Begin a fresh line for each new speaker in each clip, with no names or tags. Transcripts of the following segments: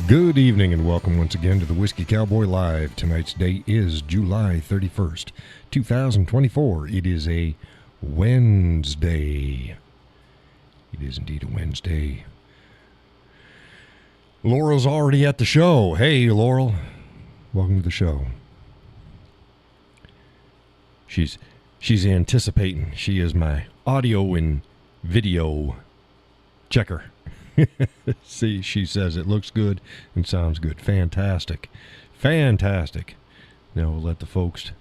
Good evening and welcome once again to the Whiskey Cowboy Live. Tonight's date is July 31st, 2024. It is a Wednesday. It is indeed a Wednesday. Laurel's already at the show. Hey, Laurel. Welcome to the show. She's anticipating. She is my audio and video checker. See, she says it looks good and sounds good. Fantastic. Fantastic. Now we'll let the folks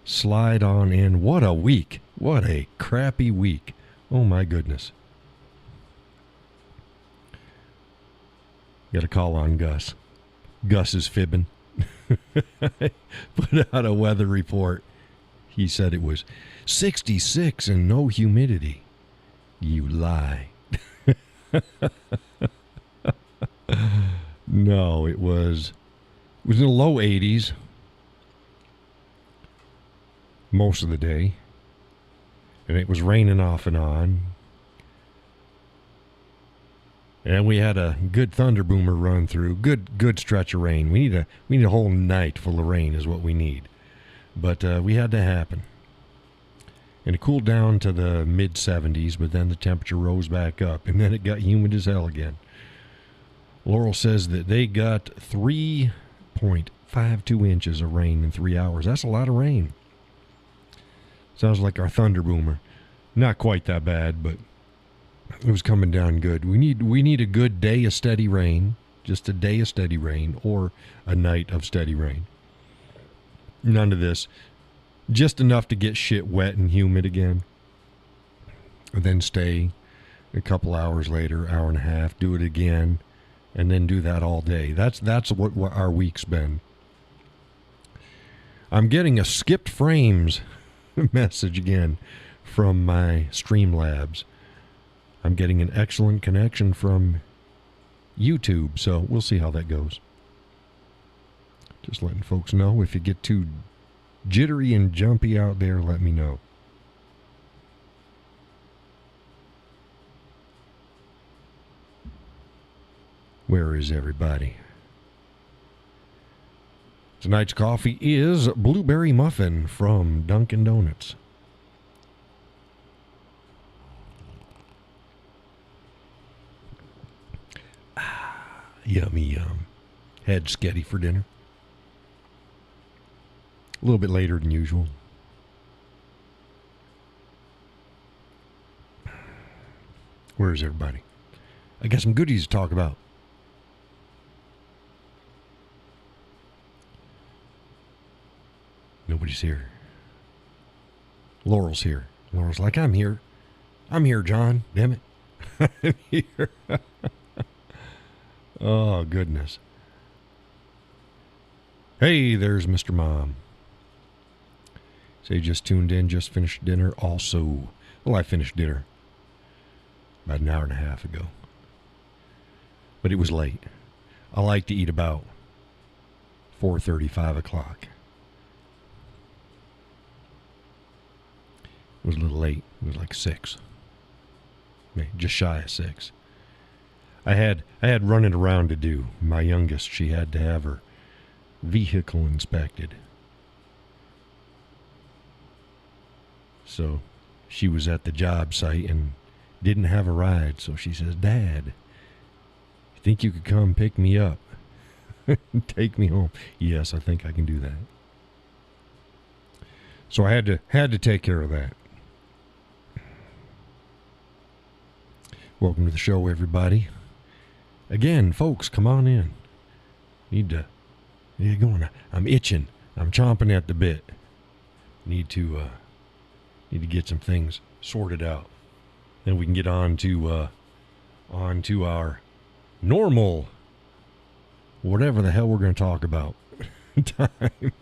slide on in. What a week. What a crappy week. Oh, my goodness. Got a call on Gus. Gus is fibbing. Put out a weather report. He said it was 66 and no humidity. You lie. No, it was in the low 80s most of the day, and it was raining off and on, and we had a good thunder boomer run through. Good stretch of rain. We need a whole night full of rain is what we need, but we had to happen. And it cooled down to the mid-70s, but then the temperature rose back up, and then it got humid as hell again. Laurel says that they got 3.52 inches of rain in 3 hours. That's a lot of rain. Sounds like our thunder boomer. Not quite that bad, but it was coming down good. We need a good day of steady rain, just a day of steady rain, or a night of steady rain. None of this. Just enough to get shit wet and humid again. And then stay a couple hours later, hour and a half, do it again, and then do that all day. That's what our week's been. I'm getting a skipped frames message again from my Streamlabs. I'm getting an excellent connection from YouTube, so we'll see how that goes. Just letting folks know, if you get too jittery and jumpy out there, let me know. Where is everybody? Tonight's coffee is Blueberry Muffin from Dunkin' Donuts. Yummy yum. Had sketty for dinner. A little bit later than usual. Where is everybody? I got some goodies to talk about. Nobody's here. Laurel's here. Laurel's like, I'm here. I'm here, John. Damn it. I'm here. Oh, goodness. Hey, there's Mr. Mom. Say, just tuned in, just finished dinner. Also, well, I finished dinner about an hour and a half ago. But it was late. I like to eat about 4:30, 5 o'clock. It was a little late. It was like 6. Just shy of 6. I had running around to do. My youngest, she had to have her vehicle inspected. So she was at the job site and didn't have a ride. So she says, Dad, you think you could come pick me up and take me home? Yes, I think I can do that. So I had to take care of that. Welcome to the show, everybody. Again, folks, come on in. Need to get going. I'm itching. I'm chomping at the bit. Need to get some things sorted out. Then we can get on to our normal, whatever the hell we're going to talk about, time.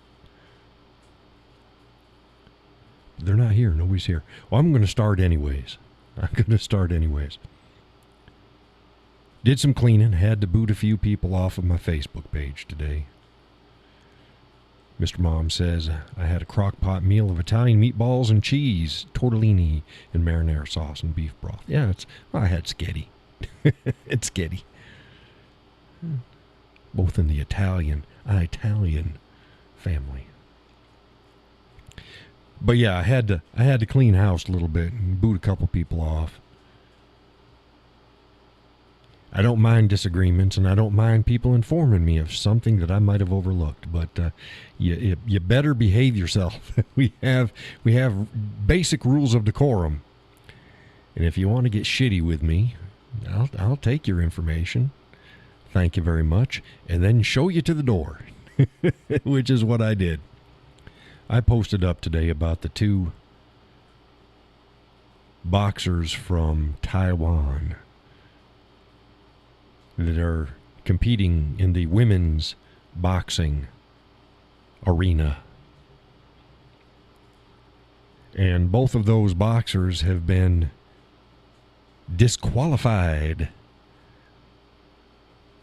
They're not here. Nobody's here. Well, I'm going to start anyways. Did some cleaning. Had to boot a few people off of my Facebook page today. Mr. Mom says, I had a crock pot meal of Italian meatballs and cheese, tortellini, and marinara sauce and beef broth. Yeah, I had sketty. It's sketty. both in the Italian family. But yeah, I had to clean house a little bit and boot a couple people off. I don't mind disagreements, and I don't mind people informing me of something that I might have overlooked. But you better behave yourself. we have basic rules of decorum, and if you want to get shitty with me, I'll take your information. Thank you very much, and then show you to the door, which is what I did. I posted up today about the two boxers from Taiwan that are competing in the women's boxing arena. And both of those boxers have been disqualified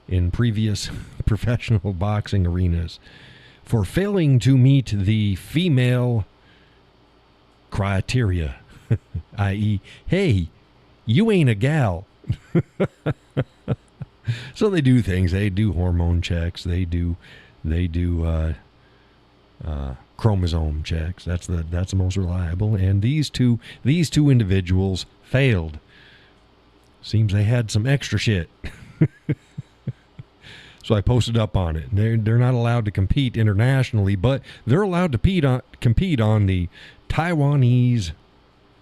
in previous professional boxing arenas for failing to meet the female criteria, i.e., hey, you ain't a gal. So they do things. They do hormone checks. They do chromosome checks. That's the most reliable. And these two individuals failed. Seems they had some extra shit. So I posted up on it. They're not allowed to compete internationally, but they're allowed to compete on the Taiwanese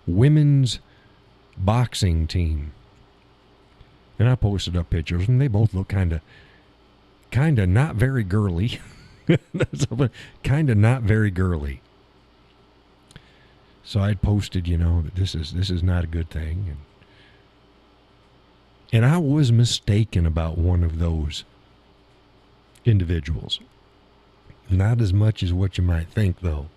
women's boxing team. And I posted up pictures, and they both look kind of not very girly. Kind of not very girly. So I posted, that this is not a good thing. And I was mistaken about one of those individuals. Not as much as what you might think, though.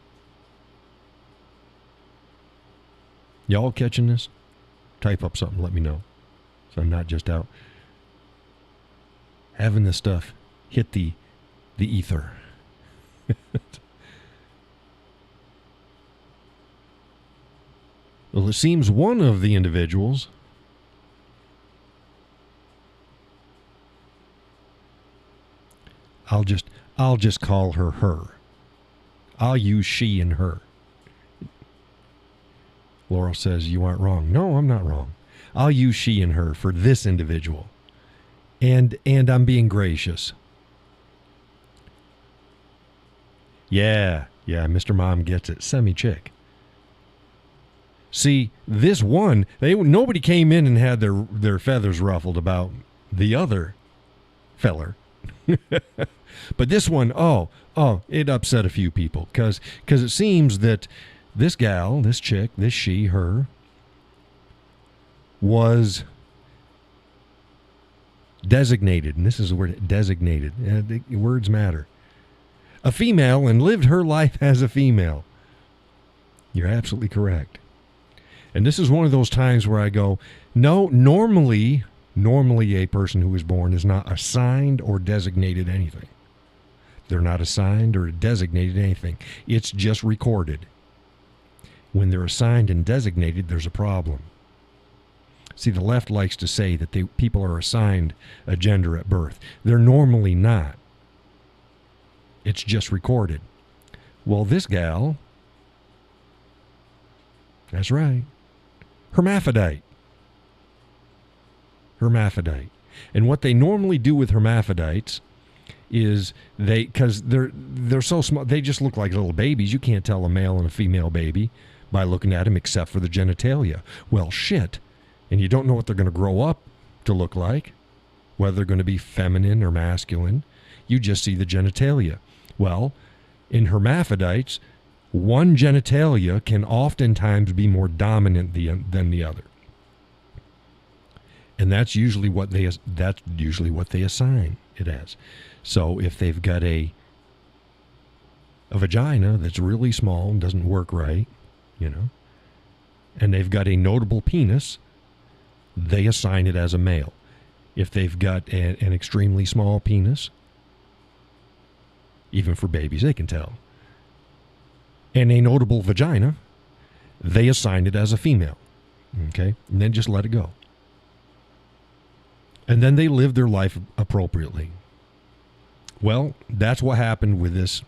Y'all catching this? Type up something, let me know. So I'm not just out having this stuff hit the ether. Well, it seems one of the individuals I'll just call her. I'll use she and her. Laurel says you aren't wrong. No, I'm not wrong. I'll use she and her for this individual. And I'm being gracious. Yeah, Mr. Mom gets it. Semi-chick. See, this one, nobody came in and had their feathers ruffled about the other feller. But this one, it upset a few people because it seems that this gal, this chick, this she, her, was designated, and this is the word, designated. Words matter. A female and lived her life as a female. You're absolutely correct. And this is one of those times where I go, no, normally a person who is born is not assigned or designated anything. They're not assigned or designated anything. It's just recorded. When they're assigned and designated, there's a problem. See, the left likes to say that people are assigned a gender at birth. They're normally not. It's just recorded. Well, this gal, that's right, hermaphrodite. And what they normally do with hermaphrodites is because they're so small, they just look like little babies. You can't tell a male and a female baby by looking at them except for the genitalia. Well, shit. And you don't know what they're going to grow up to look like, whether they're going to be feminine or masculine. You just see the genitalia. Well, in hermaphrodites, one genitalia can oftentimes be more dominant than the other. And that's usually what they assign it as. So if they've got a vagina that's really small and doesn't work right, and they've got a notable penis, they assign it as a male. If they've got an extremely small penis, even for babies, they can tell, and a notable vagina, they assign it as a female. Okay? And then just let it go. And then they live their life appropriately. Well, that's what happened with this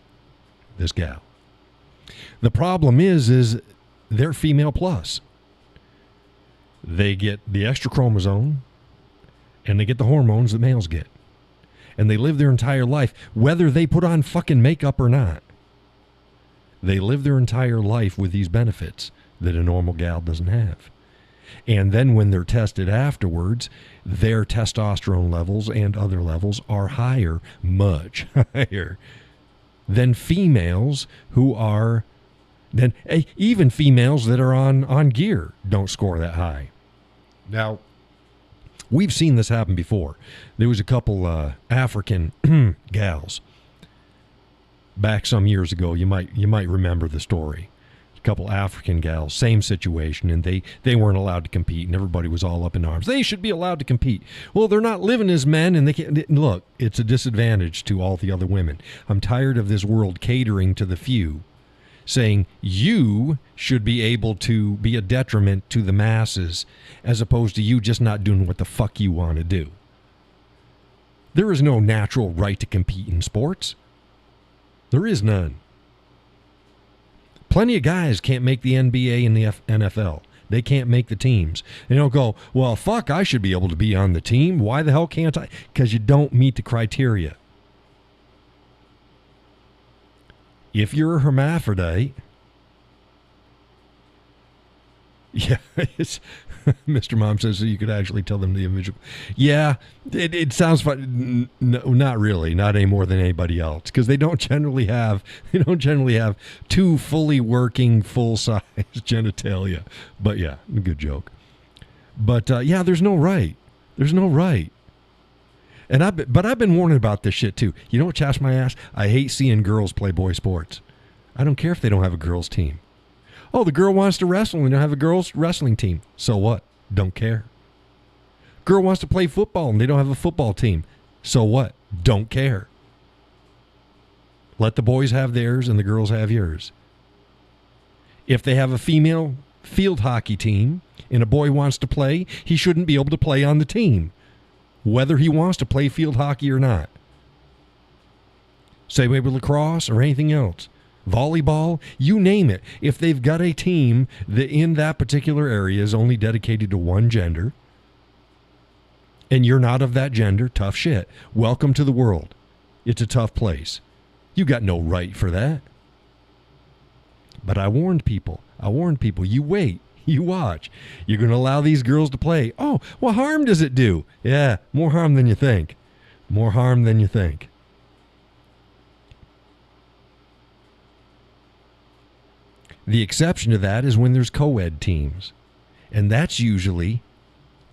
gal. The problem is they're female plus. They get the extra chromosome, and they get the hormones that males get. And they live their entire life, whether they put on fucking makeup or not. They live their entire life with these benefits that a normal gal doesn't have. And then when they're tested afterwards, their testosterone levels and other levels are higher, much higher, than females who are, then even females that are on gear don't score that high. Now, we've seen this happen before. There was a couple African gals back some years ago. You might remember the story. A couple African gals, same situation, and they weren't allowed to compete, and everybody was all up in arms. They should be allowed to compete. Well, they're not living as men, and they can't. Look, it's a disadvantage to all the other women. I'm tired of this world catering to the few, saying you should be able to be a detriment to the masses as opposed to you just not doing what the fuck you want to do. There is no natural right to compete in sports. There is none. Plenty of guys can't make the NBA and the NFL. They can't make the teams. They don't go, well, fuck, I should be able to be on the team. Why the hell can't I? Because you don't meet the criteria. If you're a hermaphrodite, yeah, it's, Mr. Mom says that you could actually tell them the individual. Yeah, it sounds fun. No, not really, not any more than anybody else, because they don't generally have two fully working full size genitalia. But yeah, good joke. But yeah, there's no right. There's no right. And I've been warning about this shit too. You know what chaps my ass? I hate seeing girls play boy sports. I don't care if they don't have a girls team. Oh, the girl wants to wrestle and they don't have a girls wrestling team. So what? Don't care. Girl wants to play football and they don't have a football team. So what? Don't care. Let the boys have theirs and the girls have yours. If they have a female field hockey team and a boy wants to play, he shouldn't be able to play on the team, whether he wants to play field hockey or not. Same way with lacrosse or anything else. Volleyball, you name it. If they've got a team that in that particular area is only dedicated to one gender, and you're not of that gender, tough shit. Welcome to the world. It's a tough place. You got no right for that. But I warned people. You wait. You watch. You're going to allow these girls to play. Oh, what harm does it do? Yeah, more harm than you think. More harm than you think. The exception to that is when there's co-ed teams. And that's usually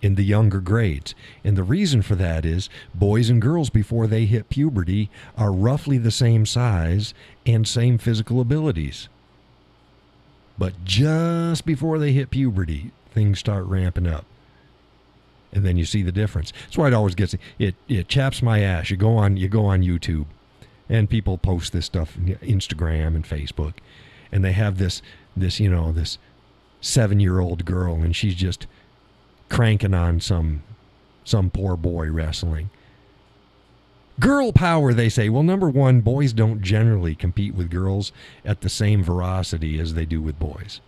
in the younger grades. And the reason for that is boys and girls before they hit puberty are roughly the same size and same physical abilities. But just before they hit puberty, things start ramping up. And then you see the difference. That's why it always gets it chaps my ass. You go on YouTube and people post this stuff on Instagram and Facebook. And they have this 7-year-old girl and she's just cranking on some poor boy wrestling. Girl power, they say. Well, number one, boys don't generally compete with girls at the same veracity as they do with boys.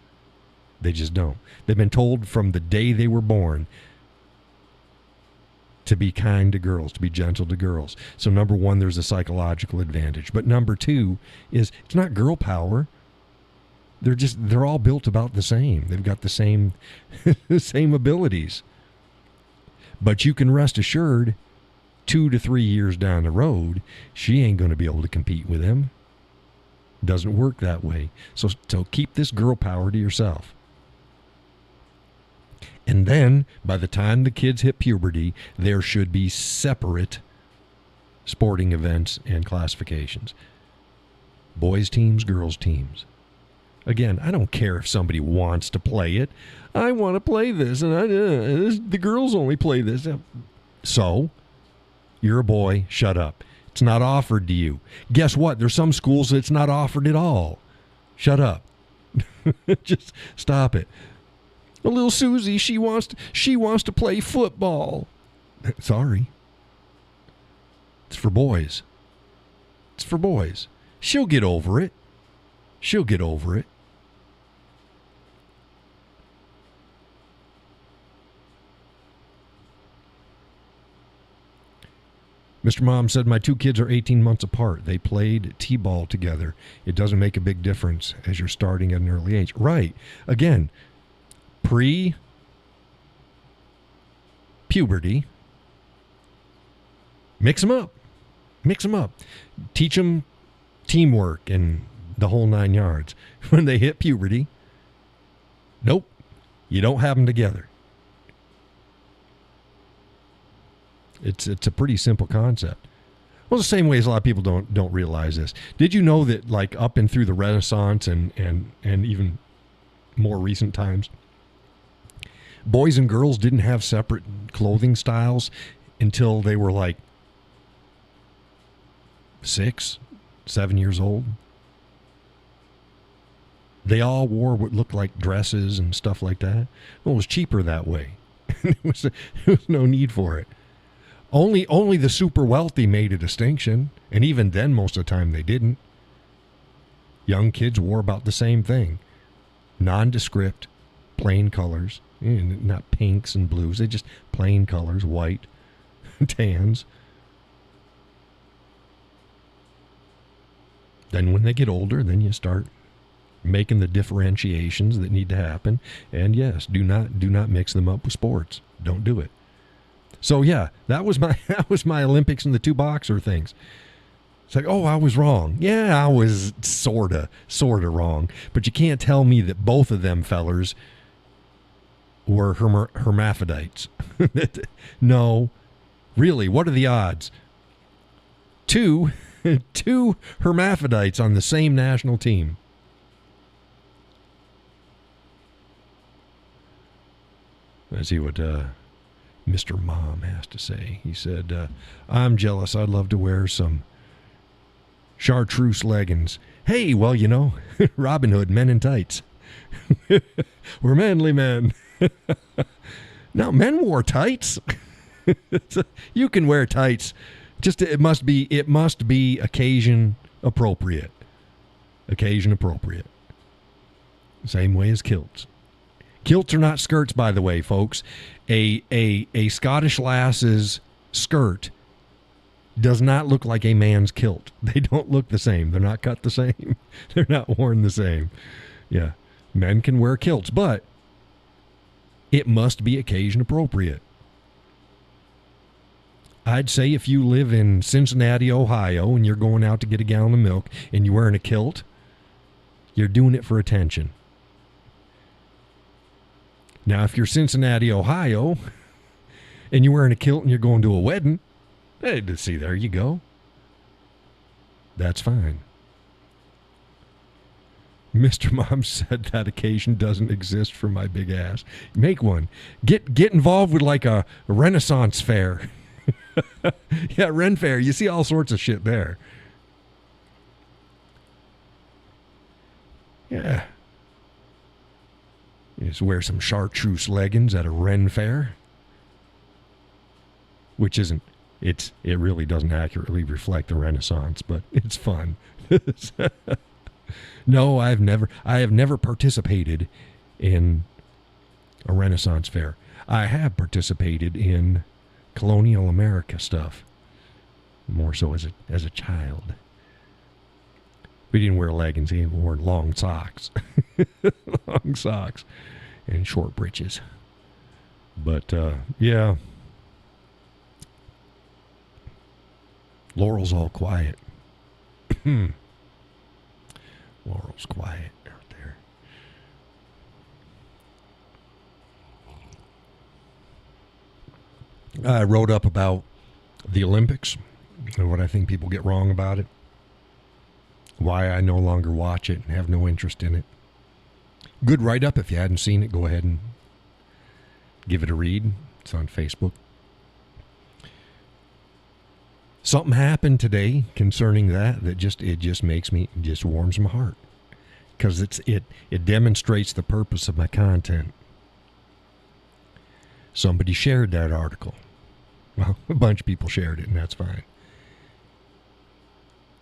They just don't. They've been told from the day they were born to be kind to girls, to be gentle to girls. So number one, there's a psychological advantage. But number two is it's not girl power. They're all built about the same. They've got the same same abilities. But you can rest assured 2 to 3 years down the road, she ain't going to be able to compete with him. Doesn't work that way. So keep this girl power to yourself. And then, by the time the kids hit puberty, there should be separate sporting events and classifications. Boys teams, girls teams. Again, I don't care if somebody wants to play it. I want to play this, and the girls only play this. So, you're a boy, shut up. It's not offered to you. Guess what? There's some schools that it's not offered at all. Shut up. Just stop it. A little Susie, she wants to play football. Sorry. It's for boys. It's for boys. She'll get over it. She'll get over it. Mr. Mom said, my 2 kids are 18 months apart. They played t-ball together. It doesn't make a big difference as you're starting at an early age. Right. Again, pre-puberty, mix them up. Mix them up. Teach them teamwork and the whole 9 yards. When they hit puberty, nope, you don't have them together. It's a pretty simple concept. Well, the same way as a lot of people don't realize this. Did you know that, like, up and through the Renaissance and even more recent times, boys and girls didn't have separate clothing styles until they were like 6, 7 years old? They all wore what looked like dresses and stuff like that. Well, it was cheaper that way. There was no need for it. Only the super wealthy made a distinction, and even then, most of the time, they didn't. Young kids wore about the same thing. Nondescript, plain colors. Not pinks and blues. They just plain colors, white, tans. Then when they get older, then you start making the differentiations that need to happen. And yes, do not mix them up with sports. Don't do it. So yeah, that was my Olympics and the 2 boxer things. It's like, oh, I was wrong. Yeah, I was sorta wrong. But you can't tell me that both of them fellers were hermaphrodites. No, really, what are the odds? Two hermaphrodites on the same national team. Let's see what Mr. Mom has to say. He said, I'm jealous. I'd love to wear some chartreuse leggings. Hey, well, you know, Robin Hood, men in tights. We're manly men. Now, men wore tights. You can wear tights. Just it must be occasion appropriate. Occasion appropriate. Same way as kilts. Kilts are not skirts, by the way, folks. A Scottish lass's skirt does not look like a man's kilt. They don't look the same. They're not cut the same. They're not worn the same. Yeah, men can wear kilts, but it must be occasion appropriate. I'd say if you live in Cincinnati, Ohio, and you're going out to get a gallon of milk and you're wearing a kilt, you're doing it for attention. Now, if you're Cincinnati, Ohio, and you're wearing a kilt and you're going to a wedding, hey, see, there you go. That's fine. Mr. Mom said that occasion doesn't exist for my big ass. Make one. Get involved with like a Renaissance fair. Yeah, Ren Fair. You see all sorts of shit there. Yeah. You just wear some chartreuse leggings at a Ren Fair. Which isn't, it really doesn't accurately reflect the Renaissance, but it's fun. No, I have never participated in a Renaissance fair. I have participated in colonial America stuff, more so as a child. We didn't wear leggings; we wore long socks, long socks, and short breeches. But yeah, Laurel's all quiet. Laurel's quiet out there. I wrote up about the Olympics and what I think people get wrong about it. Why I no longer watch it and have no interest in it. Good write-up. If you hadn't seen it, go ahead and give it a read. It's on Facebook. Something happened today concerning that just makes me, just warms my heart, because it demonstrates the purpose of my content. Somebody shared that article. Well, a bunch of people shared it, and that's fine.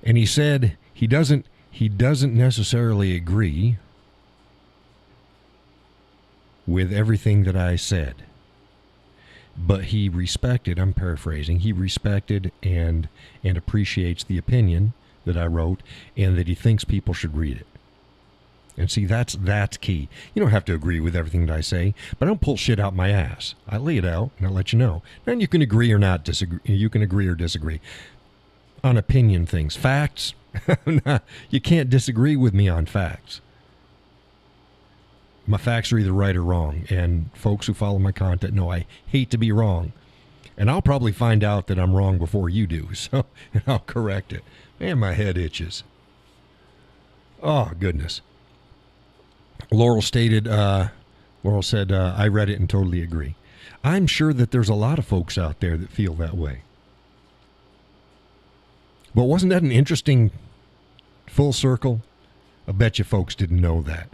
And he said he doesn't necessarily agree with everything that I said. But he respected, I'm paraphrasing, he respected and appreciates the opinion that I wrote, and that he thinks people should read it. And see, that's key. You don't have to agree with everything that I say, but I don't pull shit out my ass. I lay it out and I let you know. Then you can agree or not disagree. You can agree or disagree on opinion things. Facts, you can't disagree with me on facts. My facts are either right or wrong, and folks who follow my content know I hate to be wrong. And I'll probably find out that I'm wrong before you do, so and I'll correct it. Man, my head itches. Oh, goodness. Laurel said, I read it and totally agree. I'm sure that there's a lot of folks out there that feel that way. But wasn't that an interesting full circle? I bet you folks didn't know that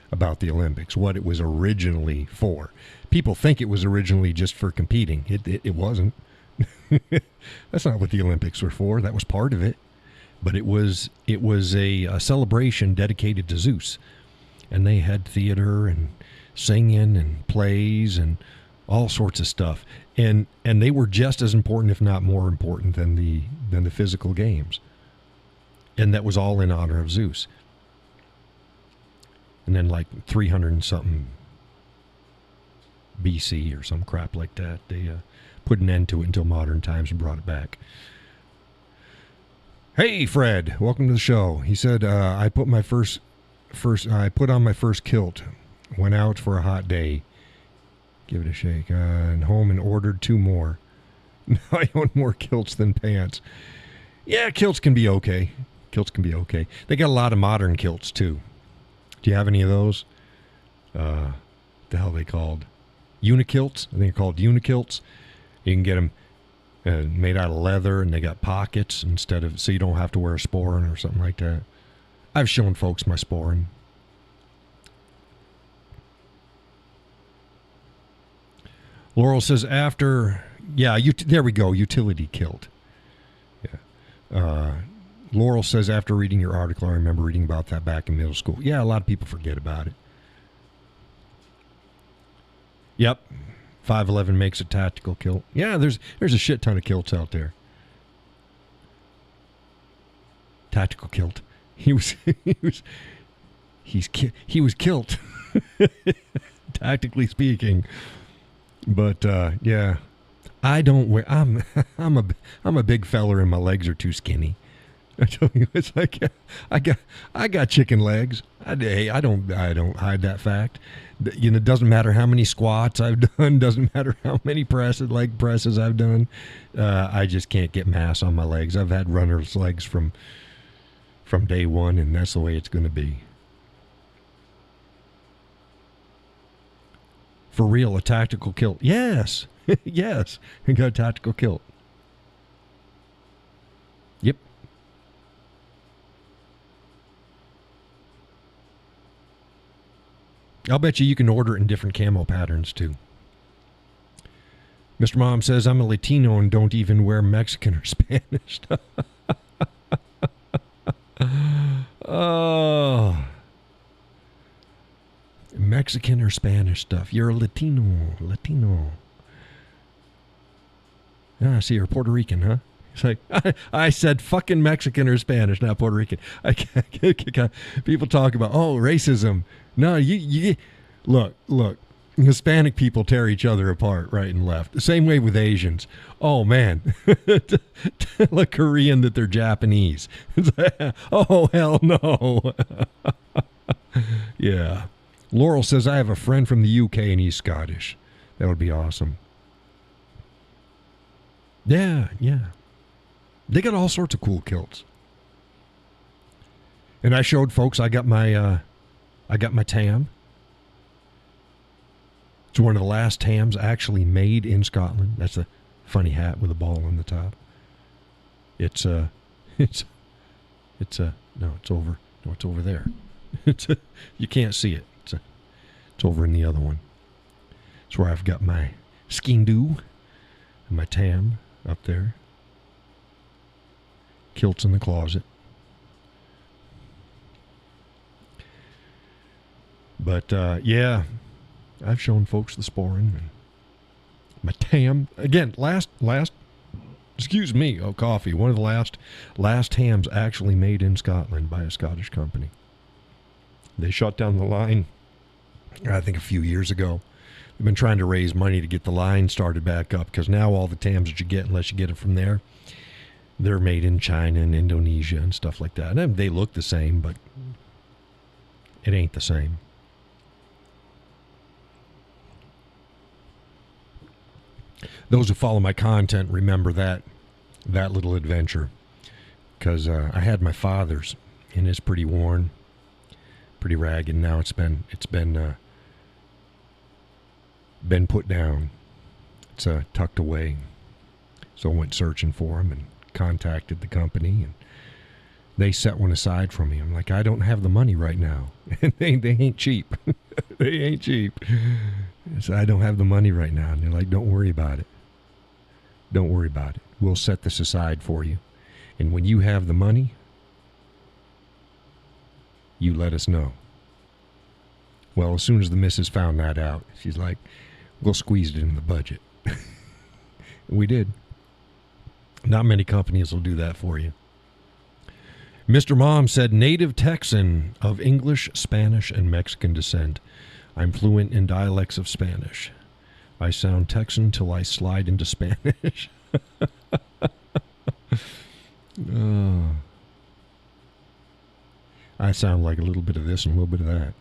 about the Olympics, what it was originally for. People think it was originally just for competing. It wasn't. That's not what the Olympics were for. That was part of it. But it was a celebration dedicated to Zeus. And they had theater and singing and plays and all sorts of stuff. And they were just as important, if not more important, than the physical games. And that was all in honor of Zeus. And then like 300 and something BC or some crap like that, they put an end to it until modern times and brought it back. Hey, Fred, welcome to the show. He said, I put on my first kilt, went out for a hot day, give it a shake, and home and ordered 2 more. Now I own more kilts than pants. Yeah, kilts can be okay. They got a lot of modern kilts too. Do you have any of those? The hell are they called? Unikilts? I think they're called unikilts. You can get them made out of leather, and they got pockets so you don't have to wear a sporran or something like that. I've shown folks my sporran. Laurel says there we go, utility kilt. Yeah. Laurel says, after reading your article, I remember reading about that back in middle school. Yeah, a lot of people forget about it. Yep. 5'11" makes a tactical kilt. Yeah, there's a shit ton of kilts out there. Tactical kilt. He was kilt. Tactically speaking. But yeah. I don't wear I'm a big feller and my legs are too skinny. I tell you, it's like I got chicken legs. I don't hide that fact. You know, it doesn't matter how many squats I've done. Doesn't matter how many leg presses I've done. I just can't get mass on my legs. I've had runner's legs from day one, and that's the way it's going to be. For real, a tactical kilt. Yes, yes, I got a tactical kilt. Yep. I'll bet you can order it in different camo patterns, too. Mr. Mom says, I'm a Latino and don't even wear Mexican or Spanish stuff. Oh. Mexican or Spanish stuff. You're a Latino. Yeah, I see you're Puerto Rican, huh? It's like, I said fucking Mexican or Spanish, not Puerto Rican. I can't. People talk about, racism. No, you look. Hispanic people tear each other apart right and left. The same way with Asians. Oh, man. Tell a Korean that they're Japanese. Oh, hell no. Yeah. Laurel says, I have a friend from the UK and he's Scottish. That would be awesome. Yeah. They got all sorts of cool kilts. And I showed folks, I got my tam. It's one of the last tams actually made in Scotland. That's a funny hat with a ball on the top. It's over there. You can't see it. It's over in the other one. It's where I've got my skindoo and my tam up there. Kilts in the closet. But, yeah, I've shown folks the sporin. And my tam, again, last, excuse me, coffee. One of the last hams actually made in Scotland by a Scottish company. They shut down the line, I think, a few years ago. They've been trying to raise money to get the line started back up, because now all the tams that you get, unless you get it from there, they're made in China and Indonesia and stuff like that. And they look the same, but it ain't the same. Those who follow my content remember that little adventure, because I had my father's, and it's pretty worn, pretty ragged. Now it's been put down. It's tucked away. So I went searching for him and contacted the company, and they set one aside for me. I'm like, I don't have the money right now, and they ain't cheap. They ain't cheap. So I don't have the money right now, and they're like, don't worry about it. Don't worry about it. We'll set this aside for you, and when you have the money, you let us know. Well, as soon as the missus found that out, she's like, we'll squeeze it in the budget. We did. Not many companies will do that for you. Mr. Mom said, native Texan of English, Spanish, and Mexican descent. I'm fluent in dialects of Spanish. I sound Texan till I slide into Spanish. I sound like a little bit of this and a little bit of that.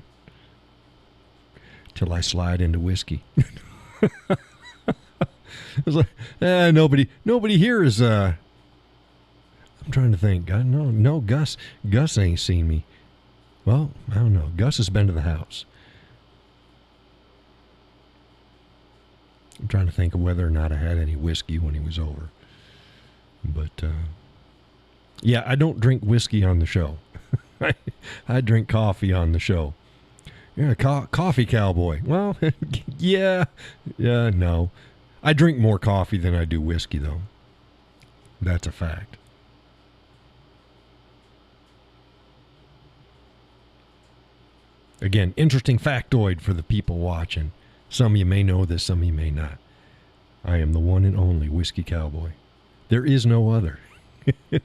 Till I slide into whiskey. It's like, nobody here is, I'm trying to think. No, Gus ain't seen me. Well, I don't know. Gus has been to the house. I'm trying to think of whether or not I had any whiskey when he was over. But, yeah, I don't drink whiskey on the show. I drink coffee on the show. Yeah, coffee cowboy. Well, yeah, no. I drink more coffee than I do whiskey, though. That's a fact. Again, interesting factoid for the people watching. Some of you may know this, some of you may not. I am the one and only whiskey cowboy. There is no other.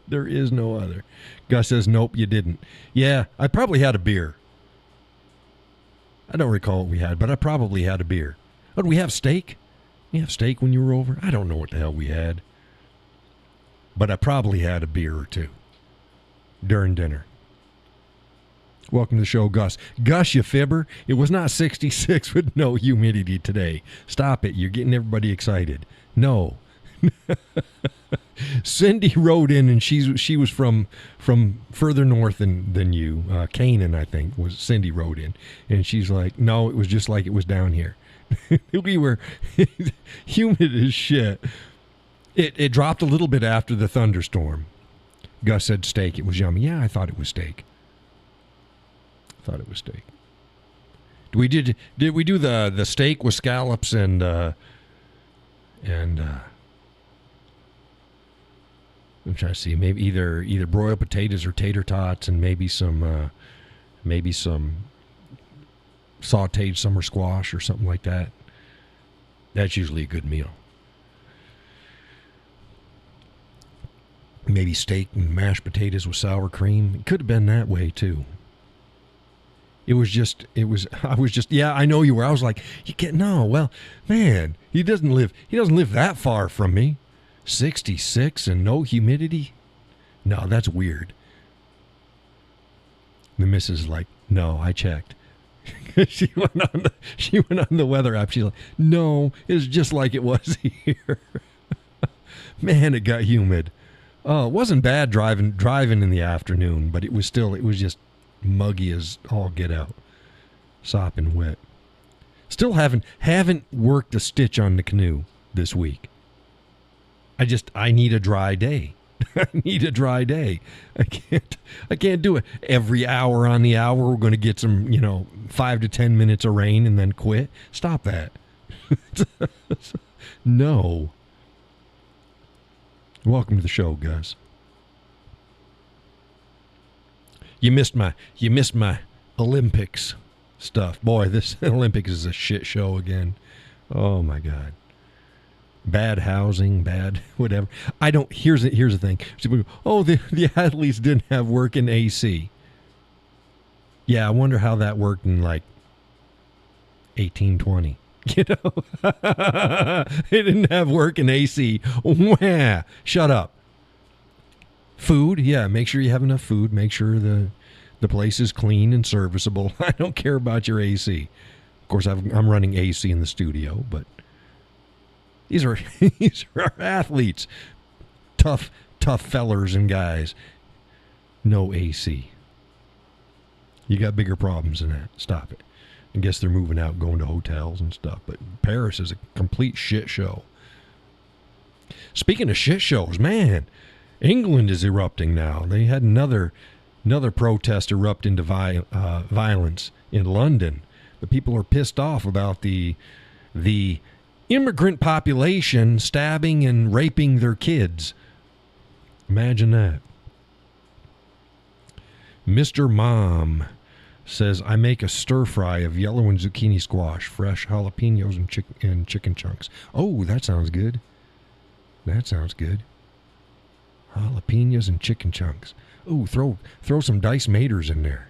There is no other. Gus says, nope, you didn't. Yeah, I probably had a beer. I don't recall what we had, but I probably had a beer. Oh, did we have steak? You have steak when you were over? I don't know what the hell we had. But I probably had a beer or two during dinner. Welcome to the show, Gus. Gus, you fibber. It was not 66 with no humidity today. Stop it. You're getting everybody excited. No. Cindy wrote in, and she was from further north than you. Canaan, I think, was Cindy wrote in. And she's like, no, it was just like it was down here. We were humid as shit. It dropped a little bit after the thunderstorm. Gus said steak. It was yummy. Yeah, I thought it was steak. Did we do the steak with scallops and I'm trying to see, maybe either broiled potatoes or tater tots, and maybe some sautéed summer squash or something like that. That's usually a good meal. Maybe steak and mashed potatoes with sour cream. It could have been that way too. I was just, yeah, I know you were. I was like, well, man, he doesn't live that far from me. 66 and no humidity? No, that's weird. The missus is like, no, I checked. She went on the weather app. She's like, no, it's just like it was here. Man, it got humid. Oh, it wasn't bad driving in the afternoon, but it was just muggy as all get out. Sopping wet. Still haven't worked a stitch on the canoe this week. I need a dry day. I need a dry day. I can't do it. Every hour on the hour we're going to get some, 5 to 10 minutes of rain and then quit. Stop that. No. Welcome to the show, Gus. You missed my Olympics stuff. Boy, this Olympics is a shit show again. Oh my God. Bad housing, bad whatever. Here's the thing. People go, oh, the athletes didn't have working AC. Yeah, I wonder how that worked in like 1820. You know, they didn't have working AC. Wah, shut up. Food, yeah, make sure you have enough food. Make sure the place is clean and serviceable. I don't care about your AC. Of course, I'm running AC in the studio, but these are our athletes, tough fellers and guys. No AC. You got bigger problems than that. Stop it. I guess they're moving out, going to hotels and stuff. But Paris is a complete shit show. Speaking of shit shows, man, England is erupting now. They had another protest erupt into violence in London. The people are pissed off about the immigrant population stabbing and raping their kids. Imagine that. Mr. Mom says, I make a stir fry of yellow and zucchini squash, fresh jalapenos and chicken chunks. Oh, that sounds good. That sounds good. Jalapenos and chicken chunks. Oh, throw some diced maters in there.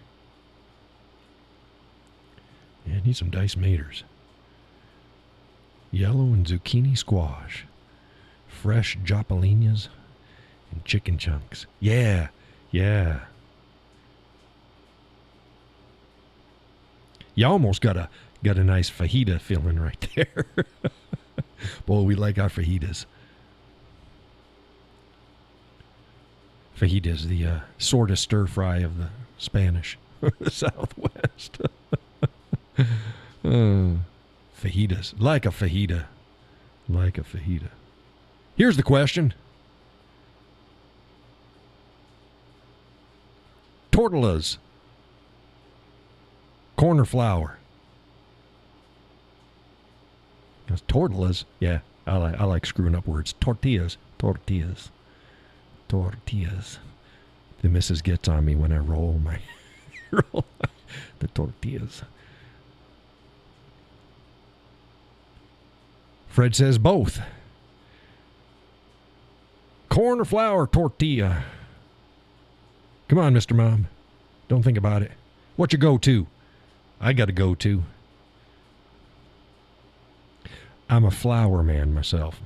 Yeah, I need some diced maters. Yellow and zucchini squash, fresh jalapenos and chicken chunks. Yeah. You almost got a nice fajita feeling right there. Boy, we like our fajitas. Fajitas, the sort of stir fry of the Spanish, the Southwest. Fajitas, like a fajita. Like a fajita. Here's the question. Tortillas. Corn or flour? That's tortillas. Yeah, I like screwing up words. Tortillas. The missus gets on me when I roll the tortillas. Fred says both. Corn or flour tortilla? Come on, Mr. Mom. Don't think about it. What's your go-to? I got a go-to. I'm a flour man myself.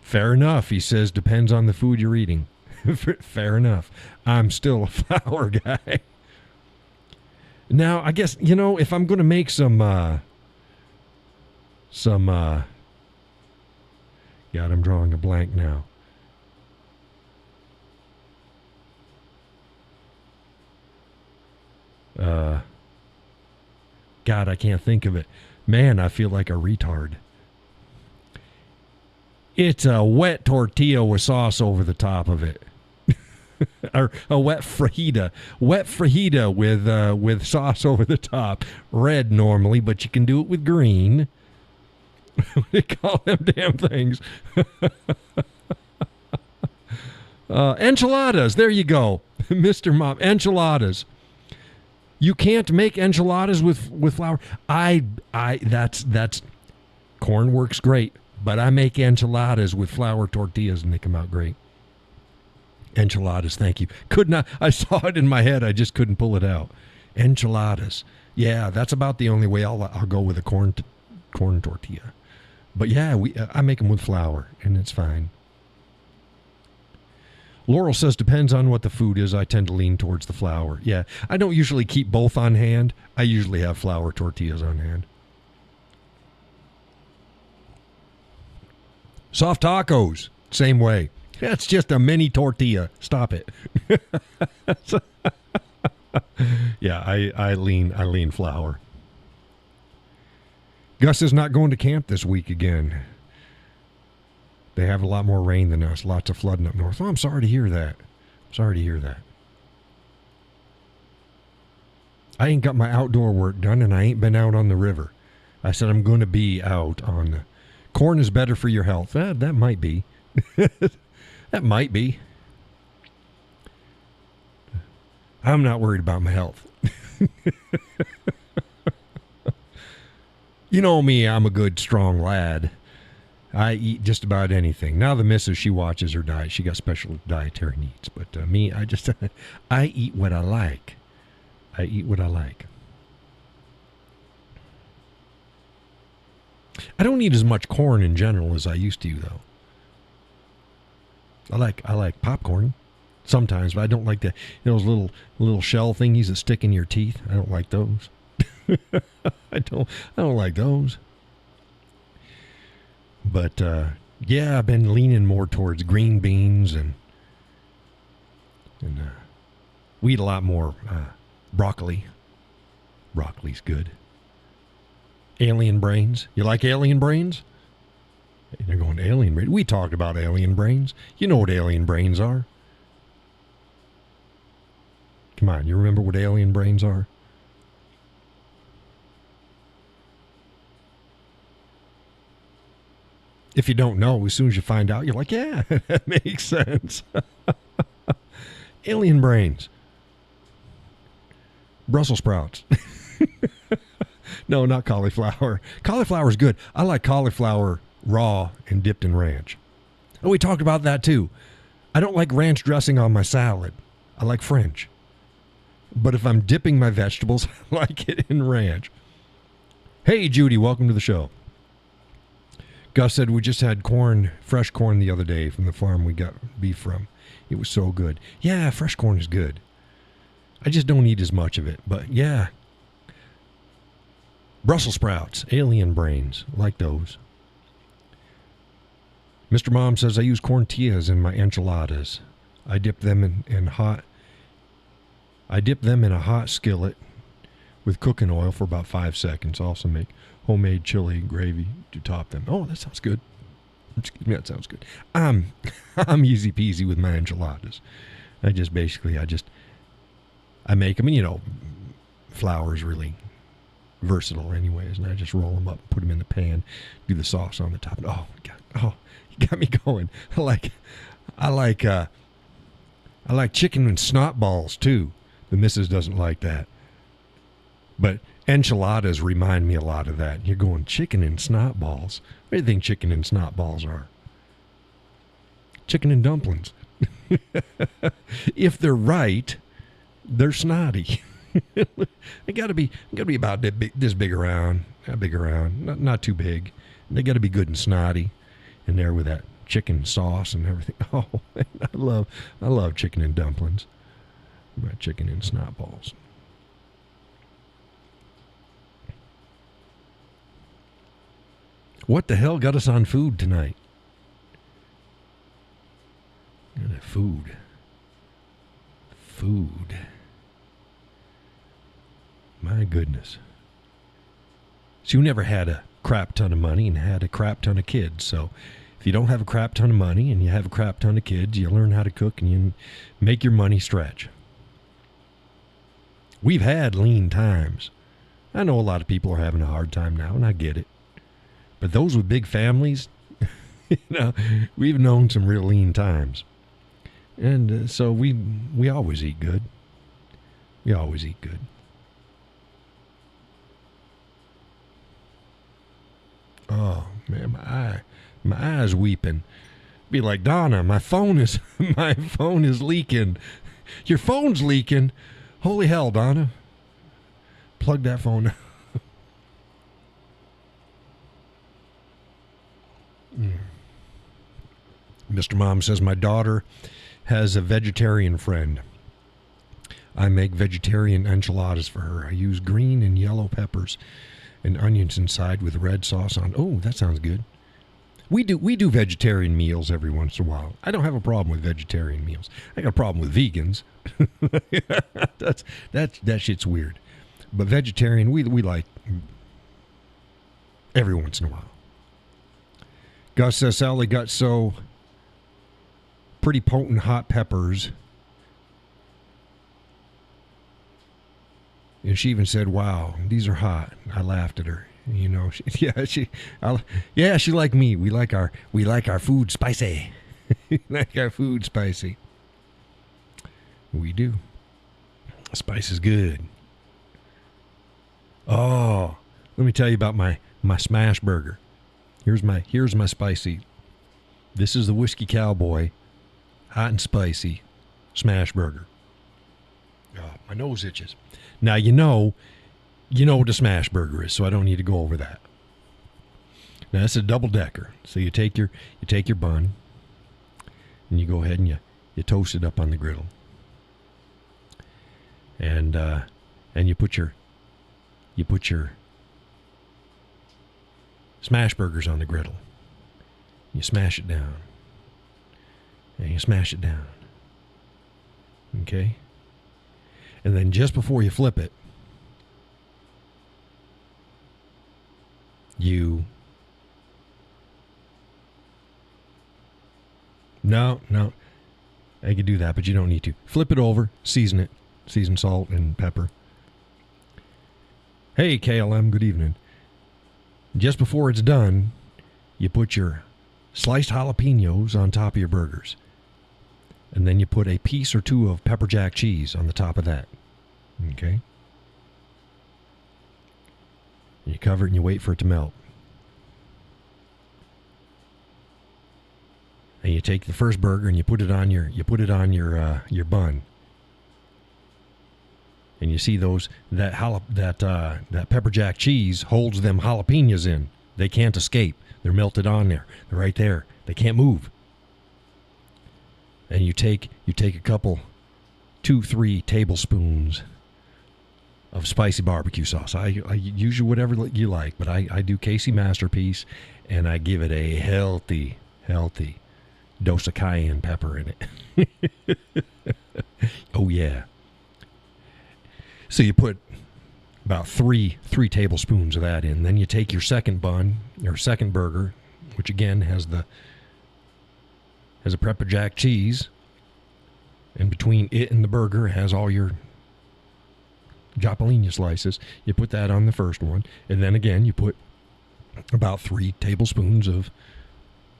Fair enough, he says, depends on the food you're eating. Fair enough. I'm still a flour guy. Now, I guess, if I'm going to make some, God, I'm drawing a blank now. God, I can't think of it. Man, I feel like a retard. It's a wet tortilla with sauce over the top of it. Or a wet fajita. Wet fajita with sauce over the top. Red normally, but you can do it with green. What do they call them damn things? Enchiladas. There you go. Mr. Mom. Enchiladas. You can't make enchiladas with flour. That's corn works great, but I make enchiladas with flour tortillas and they come out great. Enchiladas, thank you. Could not. I saw it in my head. I just couldn't pull it out. Enchiladas. Yeah, that's about the only way I'll go with a corn tortilla. But yeah, I make them with flour and it's fine. Laurel says, depends on what the food is. I tend to lean towards the flour. Yeah, I don't usually keep both on hand. I usually have flour tortillas on hand. Soft tacos, same way. That's just a mini tortilla. Stop it. Yeah, I lean flour. Gus is not going to camp this week again. They have a lot more rain than us. Lots of flooding up north. Oh, I'm sorry to hear that. I ain't got my outdoor work done, and I ain't been out on the river. I said I'm going to be out on the... Corn is better for your health. That might be. That might be. I'm not worried about my health. You know me, I'm a good, strong lad. I eat just about anything. Now the missus, she watches her diet. She got special dietary needs. But me, I eat what I like. I eat what I like. I don't eat as much corn in general as I used to, though. I like popcorn sometimes, but I don't like those little shell thingies that stick in your teeth. I don't like those. I don't like those. But yeah, I've been leaning more towards green beans and we eat a lot more broccoli. Broccoli's good. Alien brains. You like alien brains? They're going alien brains. We talked about alien brains. You know what alien brains are. Come on, you remember what alien brains are? If you don't know, as soon as you find out, you're like, yeah, that makes sense. Alien brains. Brussels sprouts. No, not cauliflower. Cauliflower's good. I like cauliflower raw and dipped in ranch. Oh, we talked about that too. I don't like ranch dressing on my salad. I like French. But if I'm dipping my vegetables, I like it in ranch. Hey, Judy, welcome to the show. Gus said we just had fresh corn the other day from the farm we got beef from. It was so good. Yeah, fresh corn is good. I just don't eat as much of it, but yeah. Brussels sprouts, alien brains, like those. Mr. Mom says I use corn tortillas in my enchiladas. I dip them in a hot skillet with cooking oil for about 5 seconds. Also make homemade chili gravy to top them. Oh, that sounds good. Excuse me, that sounds good. I'm easy peasy with my enchiladas. I make them, and flour's really versatile anyways, and I just roll them up, put them in the pan, do the sauce on the top. Oh, God. You got me going. I like chicken and snot balls too. The missus doesn't like that. But enchiladas remind me a lot of that. You're going chicken and snot balls. What do you think chicken and snot balls are? Chicken and dumplings. If they're right, they're snotty. They gotta be about this big around, not too big. They gotta be good and snotty, and there with that chicken sauce and everything. Oh, man, I love chicken and dumplings. My chicken and snot balls. What the hell got us on food tonight? Food. My goodness. So you never had a crap ton of money and had a crap ton of kids. So if you don't have a crap ton of money and you have a crap ton of kids, you learn how to cook and you make your money stretch. We've had lean times. I know a lot of people are having a hard time now, and I get it. But those with big families, we've known some real lean times. And so we always eat good. We always eat good. Oh, man, my eye's weeping. Be like, Donna, my phone is leaking. Your phone's leaking? Holy hell, Donna. Plug that phone. Mr. Mom says, my daughter has a vegetarian friend. I make vegetarian enchiladas for her. I use green and yellow peppers and onions inside with red sauce on. Oh, that sounds good. We do vegetarian meals every once in a while. I don't have a problem with vegetarian meals. I got a problem with vegans. That shit's weird. But vegetarian, we like every once in a while. Gus says Sally got so pretty potent hot peppers. And she even said, wow, these are hot. I laughed at her. She like me. We like our food spicy. We like our food spicy. We do. Spice is good. Oh, let me tell you about my smash burger. Here's my spicy. This is the Whiskey Cowboy, hot and spicy smash burger. Oh, my nose itches. Now you know what a smash burger is, so I don't need to go over that. Now it's a double decker. So you take your bun and you go ahead and you toast it up on the griddle. And you put your smash burgers on the griddle. You smash it down. And you smash it down. Okay? And then just before you flip it, No, I could do that, but you don't need to. Flip it over, season it. Season salt and pepper. Hey, KLM, good evening. Just before it's done, you put your sliced jalapenos on top of your burgers. And then you put a piece or two of pepper jack cheese on the top of that. Okay? And you cover it and you wait for it to melt. And you take the first burger and you put it on your bun. And you see that pepper jack cheese holds them jalapenos in. They can't escape. They're melted on there. They're right there. They can't move. And you take a couple, 2-3 tablespoons of spicy barbecue sauce. I use whatever you like, but I do Casey Masterpiece, and I give it a healthy dose of cayenne pepper in it. Oh yeah. So you put about three tablespoons of that in. Then you take your second bun, your second burger, which again has a pepper jack cheese. And between it and the burger has all your jalapeno slices. You put that on the first one. And then again, you put about 3 tablespoons of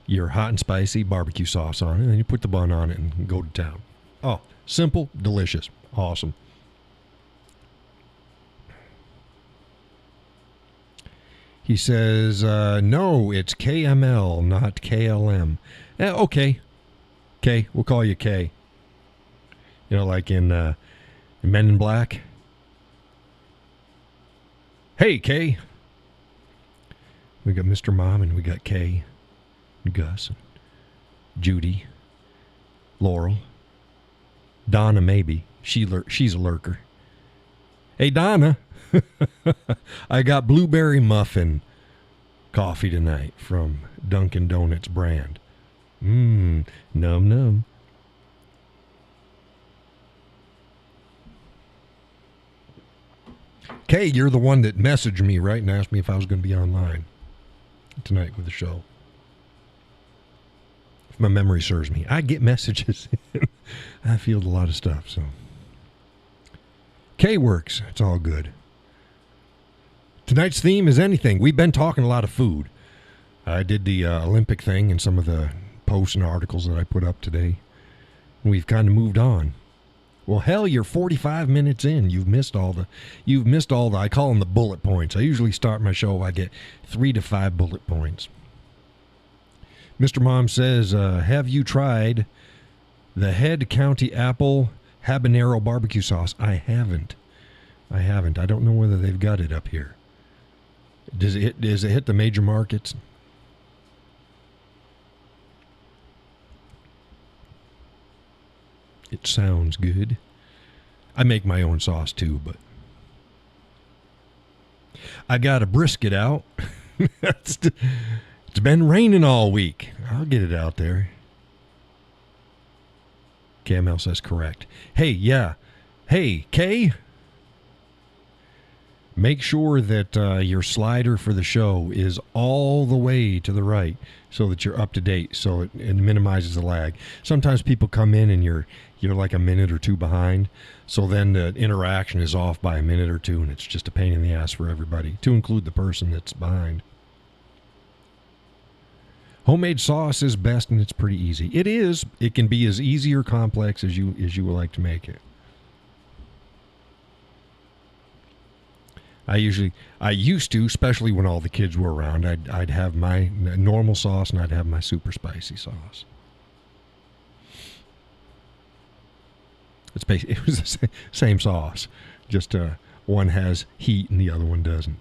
your hot and spicy barbecue sauce on it. And then you put the bun on it and go to town. Oh, simple, delicious, awesome. He says, no, it's KML, not KLM. Okay. K, we'll call you K. You know, like in Men in Black. Hey, K. We got Mr. Mom and we got Kay, and Gus, and Judy, Laurel, Donna maybe. She's a lurker. Hey, Donna. I got blueberry muffin coffee tonight from Dunkin' Donuts brand. Num num. Kay, you're the one that messaged me, right, and asked me if I was going to be online tonight with the show. If my memory serves me. I get messages. I field a lot of stuff, so. Kay works. It's all good. Tonight's theme is anything. We've been talking a lot of food. I did the Olympic thing and some of the posts and articles that I put up today. We've kind of moved on. Well, hell, you're 45 minutes in. You've missed all the, I call them the bullet points. I usually start my show, I get 3 to 5 bullet points. Mr. Mom says, have you tried the Head County Apple Habanero Barbecue Sauce? I haven't. I don't know whether they've got it up here. Does it hit the major markets? It sounds good. I make my own sauce too, but I got a brisket out. It's been raining all week. I'll get it out there. KML says correct. Hey, yeah. Hey, Kay. Make sure that your slider for the show is all the way to the right so that you're up to date, so it minimizes the lag. Sometimes people come in and you're like a minute or two behind, so then the interaction is off by a minute or two, and it's just a pain in the ass for everybody, to include the person that's behind. Homemade sauce is best, and it's pretty easy. It is. It can be as easy or complex as you would like to make it. I used to, especially when all the kids were around, I'd have my normal sauce and I'd have my super spicy sauce. It was the same sauce, just one has heat and the other one doesn't.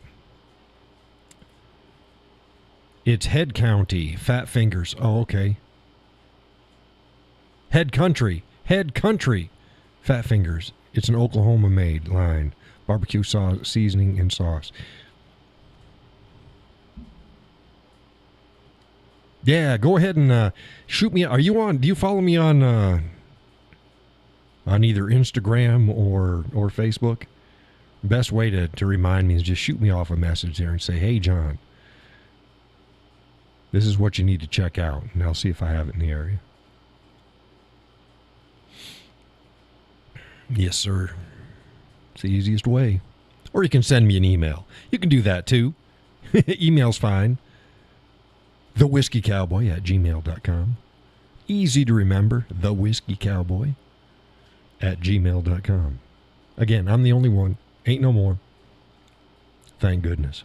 It's Head County, Fat Fingers. Oh, okay. Head Country, Fat Fingers. It's an Oklahoma-made line. Barbecue sauce, seasoning, and sauce. Yeah, go ahead and shoot me. Do you follow me on either Instagram or Facebook? Best way to remind me is just shoot me off a message there and say, hey, John, this is what you need to check out, and I'll see if I have it in the area. Yes, sir. It's the easiest way. Or you can send me an email. You can do that, too. Email's fine. thewhiskeycowboy@gmail.com. Easy to remember, thewhiskeycowboy@gmail.com. Again, I'm the only one. Ain't no more. Thank goodness.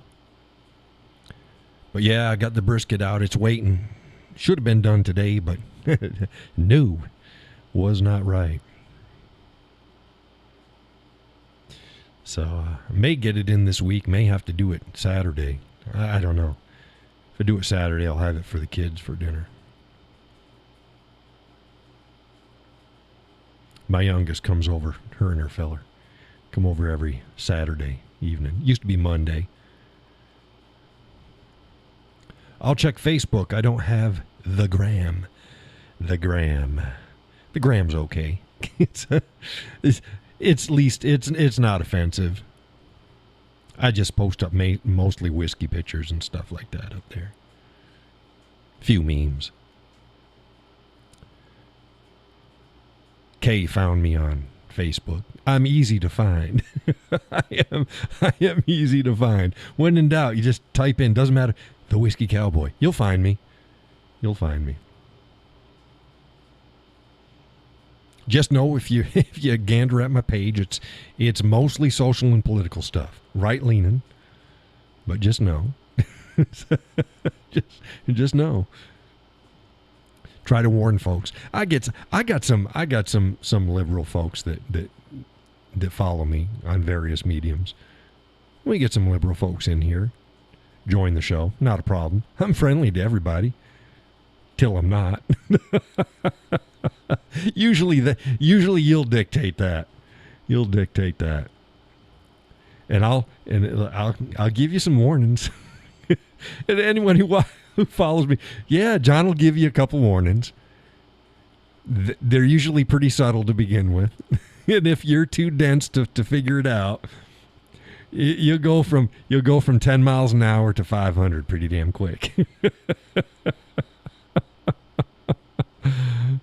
But yeah, I got the brisket out. It's waiting. Should have been done today, but no, was not right. So I may get it in this week. May have to do it Saturday. I don't know. If I do it Saturday, I'll have it for the kids for dinner. My youngest comes over, her and her feller. Come over every Saturday evening. Used to be Monday. I'll check Facebook. I don't have the gram. The gram's okay. It's not offensive. I just post up mostly whiskey pictures and stuff like that up there. Few memes. Kay found me on Facebook. I'm easy to find. I am easy to find. When in doubt, you just type in, doesn't matter, The Whiskey Cowboy. You'll find me. Just know if you gander at my page, it's mostly social and political stuff. Right leaning. But just know. just know. Try to warn folks. I got some liberal folks that follow me on various mediums. We get some liberal folks in here. Join the show. Not a problem. I'm friendly to everybody. Till I'm not. Usually you'll dictate that. And I'll give you some warnings. And anyone who follows me, yeah, John will give you a couple warnings. They're usually pretty subtle to begin with. And if you're too dense to figure it out, you'll go from 10 miles an hour to 500 pretty damn quick.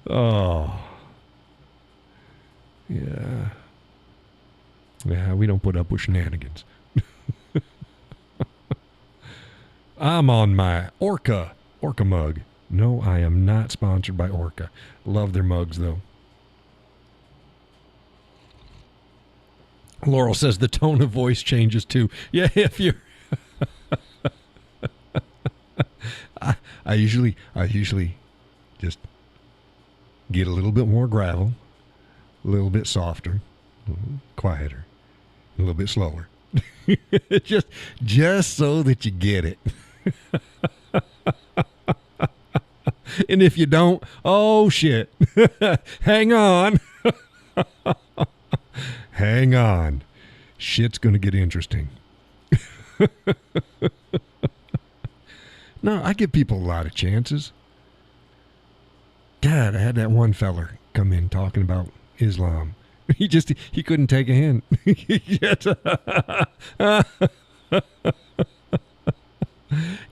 Oh. Yeah. Yeah, we don't put up with shenanigans. I'm on my Orca mug. No, I am not sponsored by Orca. Love their mugs, though. Laurel says the tone of voice changes, too. Yeah, if you're... I usually just get a little bit more gravel, a little bit softer, a little quieter, a little bit slower. just so that you get it. And if you don't, oh shit. Hang on. Hang on. Shit's going to get interesting. No, I give people a lot of chances. God, I had that one feller come in talking about Islam. He couldn't take a hint.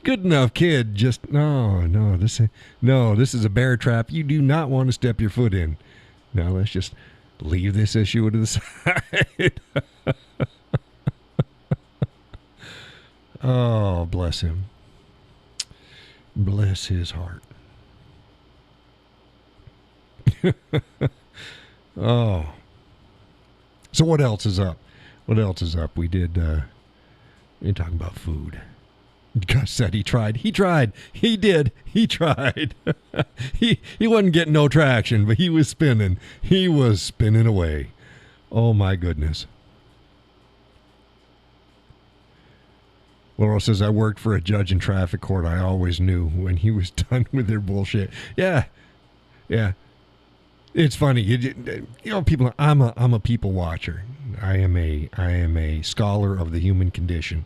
Good enough kid. Just this is a bear trap you do not want to step your foot in. Now let's just leave this issue to the side. Oh, bless him. Bless his heart. Oh. So what else is up? We did You're talking about food. Gus said he tried. He tried. He did. He tried. he wasn't getting no traction, but he was spinning. He was spinning away. Oh, my goodness. Laurel says, I worked for a judge in traffic court. I always knew when he was done with their bullshit. Yeah. Yeah. It's funny. You know, people, I'm a people watcher. I am a scholar of the human condition.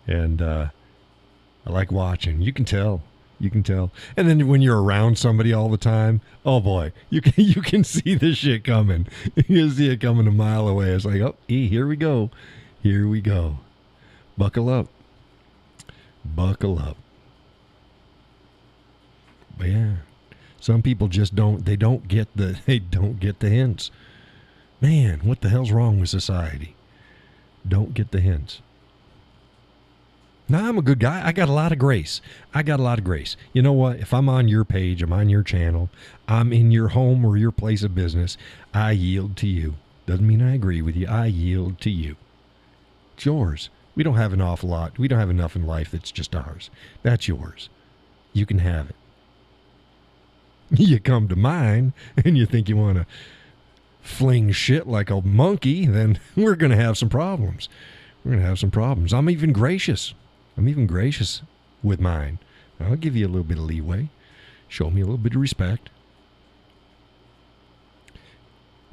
And, I like watching. You can tell. You can tell. And then when you're around somebody all the time, oh boy, you can see this shit coming. You see it coming a mile away. It's like, oh, here we go. Here we go. Buckle up. Buckle up. But yeah, some people just don't get the hints. Man, what the hell's wrong with society? Don't get the hints. Now, I'm a good guy. I got a lot of grace. You know what? If I'm on your page, I'm on your channel, I'm in your home or your place of business, I yield to you. Doesn't mean I agree with you. I yield to you. It's yours. We don't have an awful lot. We don't have enough in life that's just ours. That's yours. You can have it. You come to mine and you think you want to fling shit like a monkey, then we're going to have some problems. I'm even gracious. With mine. I'll give you a little bit of leeway. Show me a little bit of respect.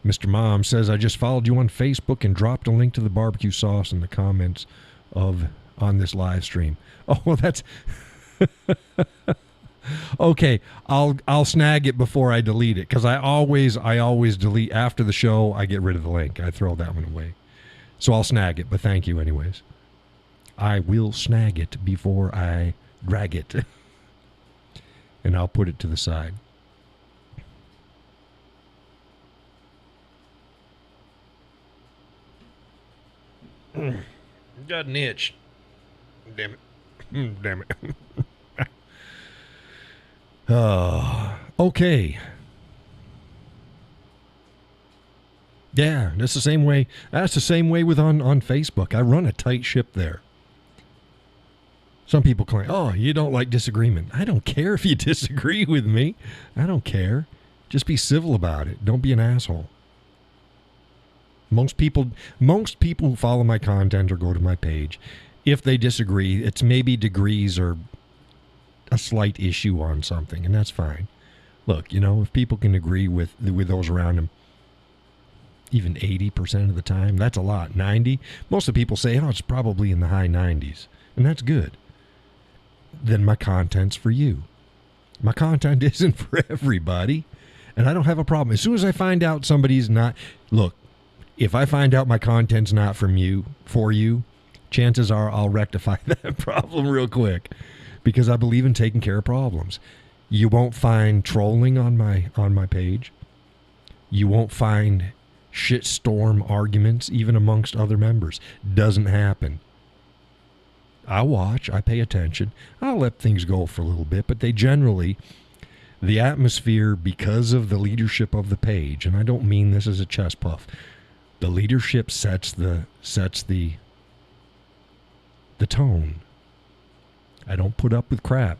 Mr. Mom says, I just followed you on Facebook and dropped a link to the barbecue sauce in the comments on this live stream. Oh, well, that's okay. I'll snag it before I delete it, because I always delete after the show. I get rid of the link. I throw that one away. So I'll snag it, but thank you anyways. I will snag it before I drag it. And I'll put it to the side. Got an itch. Damn it. Damn it. Okay. Yeah, that's the same way. That's the same way with on Facebook. I run a tight ship there. Some people claim, oh, you don't like disagreement. I don't care if you disagree with me. I don't care. Just be civil about it. Don't be an asshole. Most people who follow my content or go to my page, if they disagree, it's maybe degrees or a slight issue on something, and that's fine. Look, you know, if people can agree with those around them, even 80% of the time, that's a lot. 90, most of the people say, oh, it's probably in the high 90s, and that's good. Then my content's for you. My content isn't for everybody, and I don't have a problem. As soon as I find out somebody's not, look, if I find out my content's not for you, chances are I'll rectify that problem real quick, because I believe in taking care of problems. You won't find trolling on my page. You won't find shitstorm arguments even amongst other members. Doesn't happen. I watch, I pay attention. I'll let things go for a little bit, but they generally, the atmosphere, because of the leadership of the page, and I don't mean this as a chest puff, the leadership sets the tone. I don't put up with crap.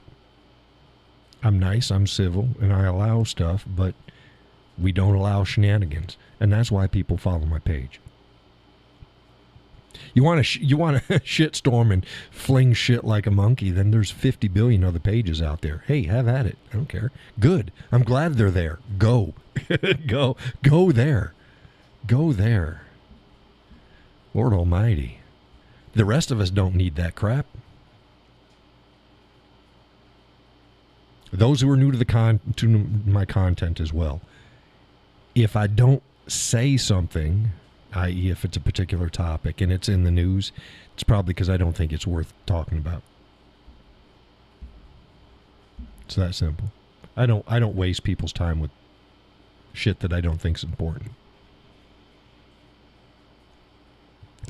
I'm nice, I'm civil, and I allow stuff, but we don't allow shenanigans, and that's why people follow my page. You want to shitstorm and fling shit like a monkey, then there's 50 billion other pages out there. Hey, have at it. I don't care. Good. I'm glad they're there. Go. Go there. Go there. Lord Almighty. The rest of us don't need that crap. Those who are new to my content as well. If I don't say something, i.e. if it's a particular topic and it's in the news, it's probably because I don't think it's worth talking about. It's that simple. I don't waste people's time with shit that I don't think is important.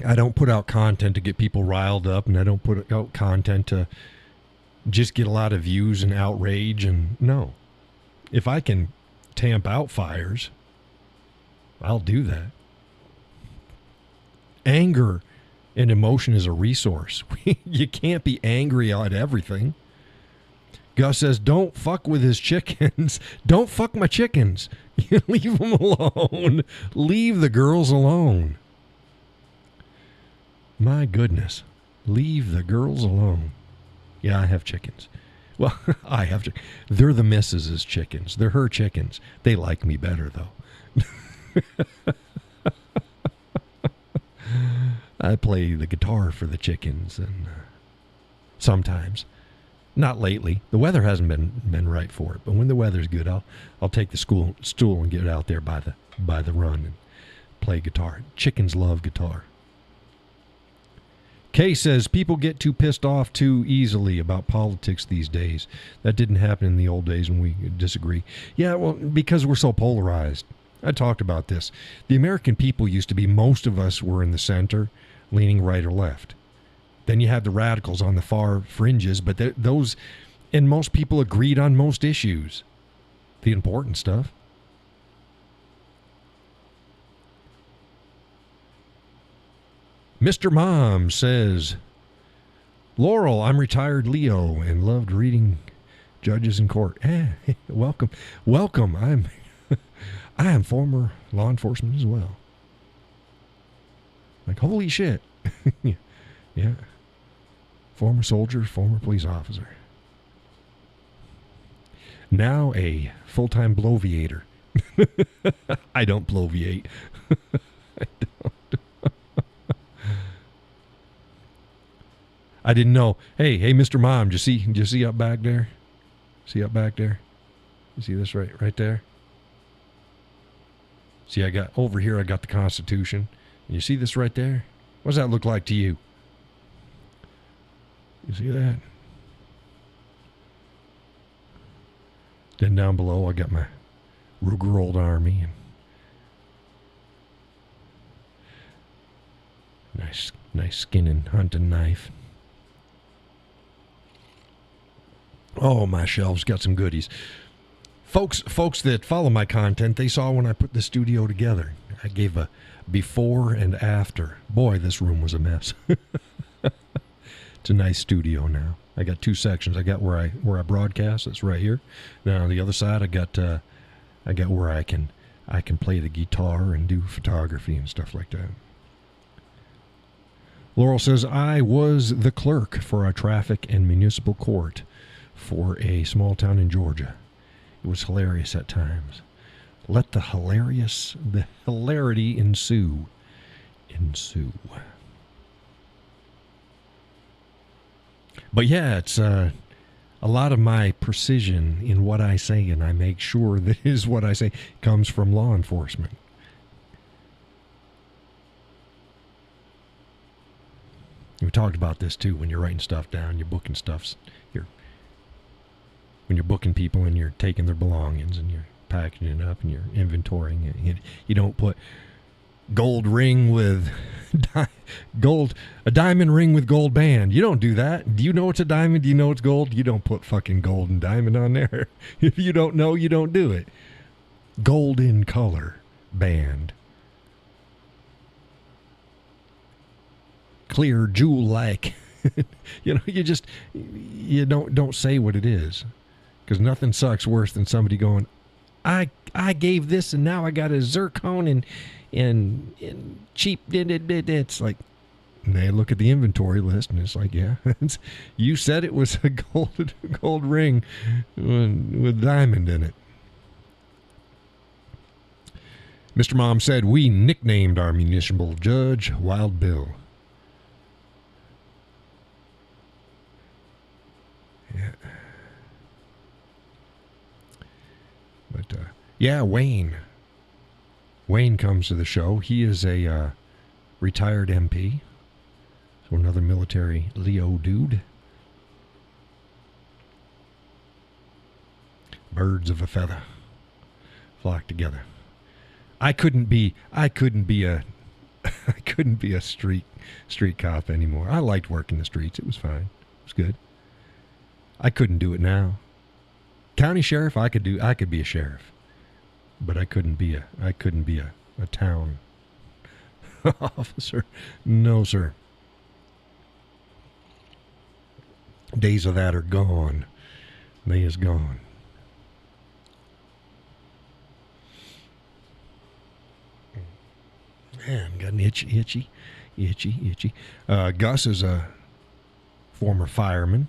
I don't put out content to get people riled up, and I don't put out content to just get a lot of views and outrage. And no, if I can tamp out fires, I'll do that. Anger And emotion is a resource. You can't be angry at everything. Gus says, don't fuck with his chickens. Don't fuck my chickens. Leave them alone. Leave the girls alone. My goodness. Leave the girls alone. Yeah, I have chickens. Well, I have chickens. They're the missus's chickens. They're her chickens. They like me better, though. I play the guitar for the chickens, and sometimes. Not lately. The weather hasn't been right for it. But when the weather's good, I'll take the stool and get out there by the run and play guitar. Chickens love guitar. Kay says people get too pissed off too easily about politics these days. That didn't happen in the old days when we disagree. Yeah, well, because we're so polarized. I talked about this. The American people used to be, most of us were in the center, leaning right or left. Then you had the radicals on the far fringes, but those, and most people agreed on most issues, the important stuff. Mr. Mom says, Laurel, I'm retired Leo and loved reading Judges in Court. Welcome. I am former law enforcement as well. Like, holy shit. Yeah. Former soldier, former police officer. Now a full-time bloviator. I don't bloviate. I don't. I didn't know. Hey, Mr. Mom, did you see up back there? See up back there? You see this right there? See, I got over here, I got the Constitution. And you see this right there? What does that look like to you? You see that? Then down below, I got my Ruger Old Army. And nice skinning hunting knife. Oh, my shelves got some goodies. Folks that follow my content, they saw when I put the studio together. I gave a before and after. Boy, this room was a mess. It's a nice studio now. I got two sections. I got where I broadcast. That's right here. Now on the other side, I got where I can play the guitar and do photography and stuff like that. Laurel says, I was the clerk for a traffic and municipal court for a small town in Georgia. It was hilarious at times. Let the hilarity ensue. But yeah, it's a lot of my precision in what I say, and I make sure that is what I say comes from law enforcement. We talked about this too when you're writing stuff down, you're booking stuff. When you're booking people and you're taking their belongings and you're packaging it up and you're inventorying it, you don't put gold ring with a diamond ring with gold band. You don't do that. Do you know it's a diamond? Do you know it's gold? You don't put fucking gold and diamond on there. If you don't know, you don't do it. Gold in color band. Clear jewel like. You don't say what it is. Because nothing sucks worse than somebody going, I gave this and now I got a zircon and cheap. It's like, and they look at the inventory list and it's like, yeah, you said it was a gold ring with diamond in it. Mr. Mom said, we nicknamed our municipal judge Wild Bill. Yeah. But, yeah, Wayne comes to the show. He is a retired MP. So another military Leo dude. Birds of a feather flock together. I couldn't be a street cop anymore. I liked working the streets. It was fine. It was good. I couldn't do it now. County sheriff, I could be a sheriff, but I couldn't be a town officer. No, sir. Days of that are gone. They is gone. Man, got an itchy. Gus is a former fireman.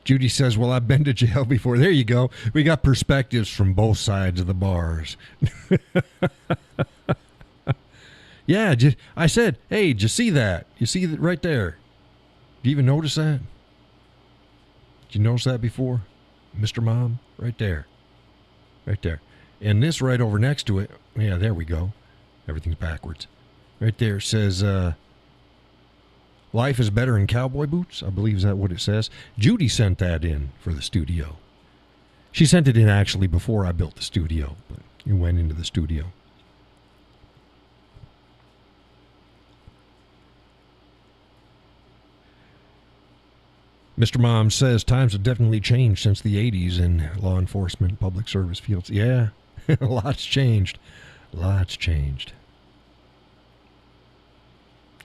Judy says, well, I've been to jail before. There you go. We got perspectives from both sides of the bars. Yeah, I said, hey, did you see that? You see that right there? Do you even notice that? Did you notice that before? Mr. Mom? Right there. Right there. And this right over next to it, yeah, there we go. Everything's backwards. Right there says, life is better in cowboy boots. I believe is that what it says. Judy sent that in for the studio. She sent it in actually before I built the studio, but it went into the studio. Mr. Mom says times have definitely changed since the 80s in law enforcement, public service fields. Yeah, a lot's changed. Lots changed.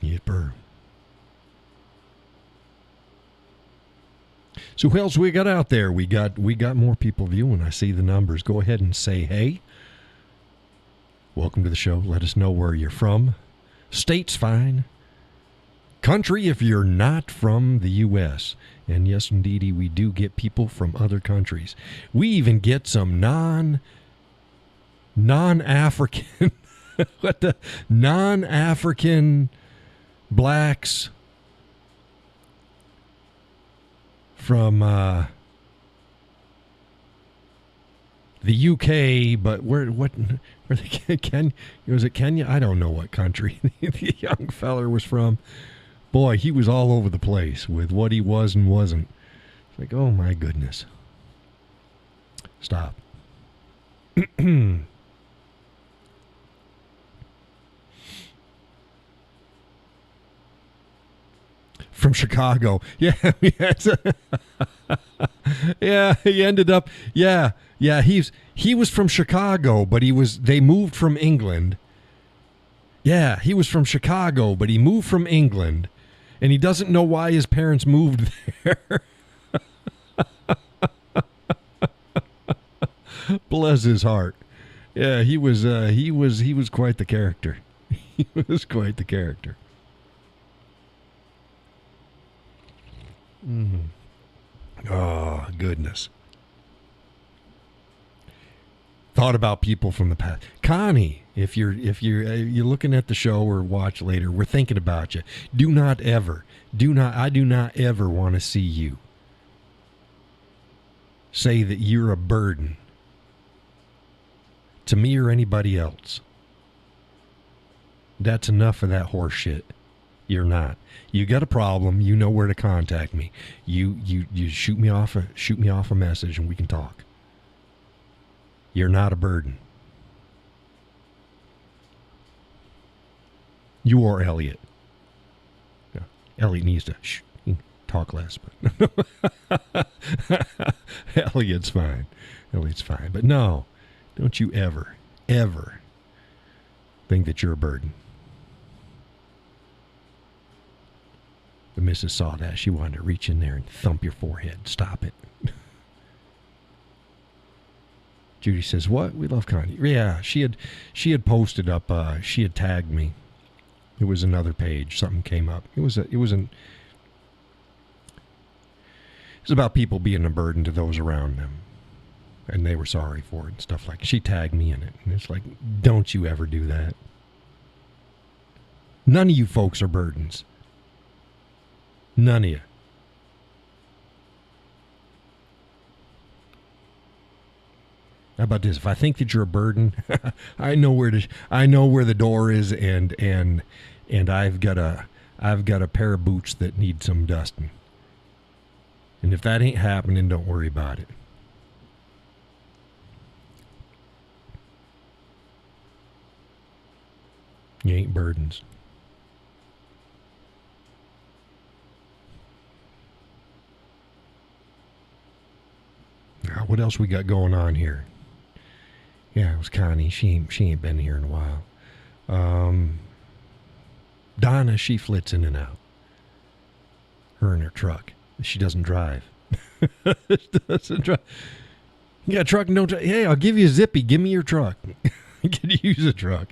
Yipper. So who else we got out there? We got more people viewing. I see the numbers. Go ahead and say hey. Welcome to the show. Let us know where you're from. State's fine. Country if you're not from the U.S. And yes, indeedy, we do get people from other countries. We even get some non-African, non-African blacks from the UK, but where was it Kenya? I don't know what country the young feller was from. Boy, he was all over the place with what he was and wasn't. It's like, oh my goodness. Stop. From Chicago. Yeah. Yeah, he ended up, yeah, he was from Chicago, but they moved from England. Yeah, he was from Chicago, but he moved from England. And he doesn't know why his parents moved there. Bless his heart. Yeah, he was quite the character. He was quite the character. Oh, goodness. Thought about people from the past. Connie, if you're looking at the show or watch later, we're thinking about you. I do not ever want to see you say that you're a burden to me or anybody else. That's enough of that horse shit. You're not. You got a problem, you know where to contact me. You shoot me off a message and we can talk. You're not a burden. You or Elliot. Yeah. Elliot needs to talk less. But Elliot's fine. But no, don't you ever think that you're a burden. The missus saw that. She wanted to reach in there and thump your forehead. Stop it. Judy says, what? We love Connie. Yeah, she had posted up, she had tagged me. It was another page. Something came up. It was about people being a burden to those around them. And they were sorry for it and stuff like that. She tagged me in it. And it's like, don't you ever do that. None of you folks are burdens. None of you. How about this? If I think that you're a burden, I know where the door is, and I've got a pair of boots that need some dusting. And if that ain't happening, don't worry about it. You ain't burdens. Now, what else we got going on here? Yeah, it was Connie. She ain't been here in a while. Donna, she flits in and out. Her and her truck. She doesn't drive. doesn't drive. You got a truck and don't drive? Hey, I'll give you a Zippy. Give me your truck. Can you use a truck?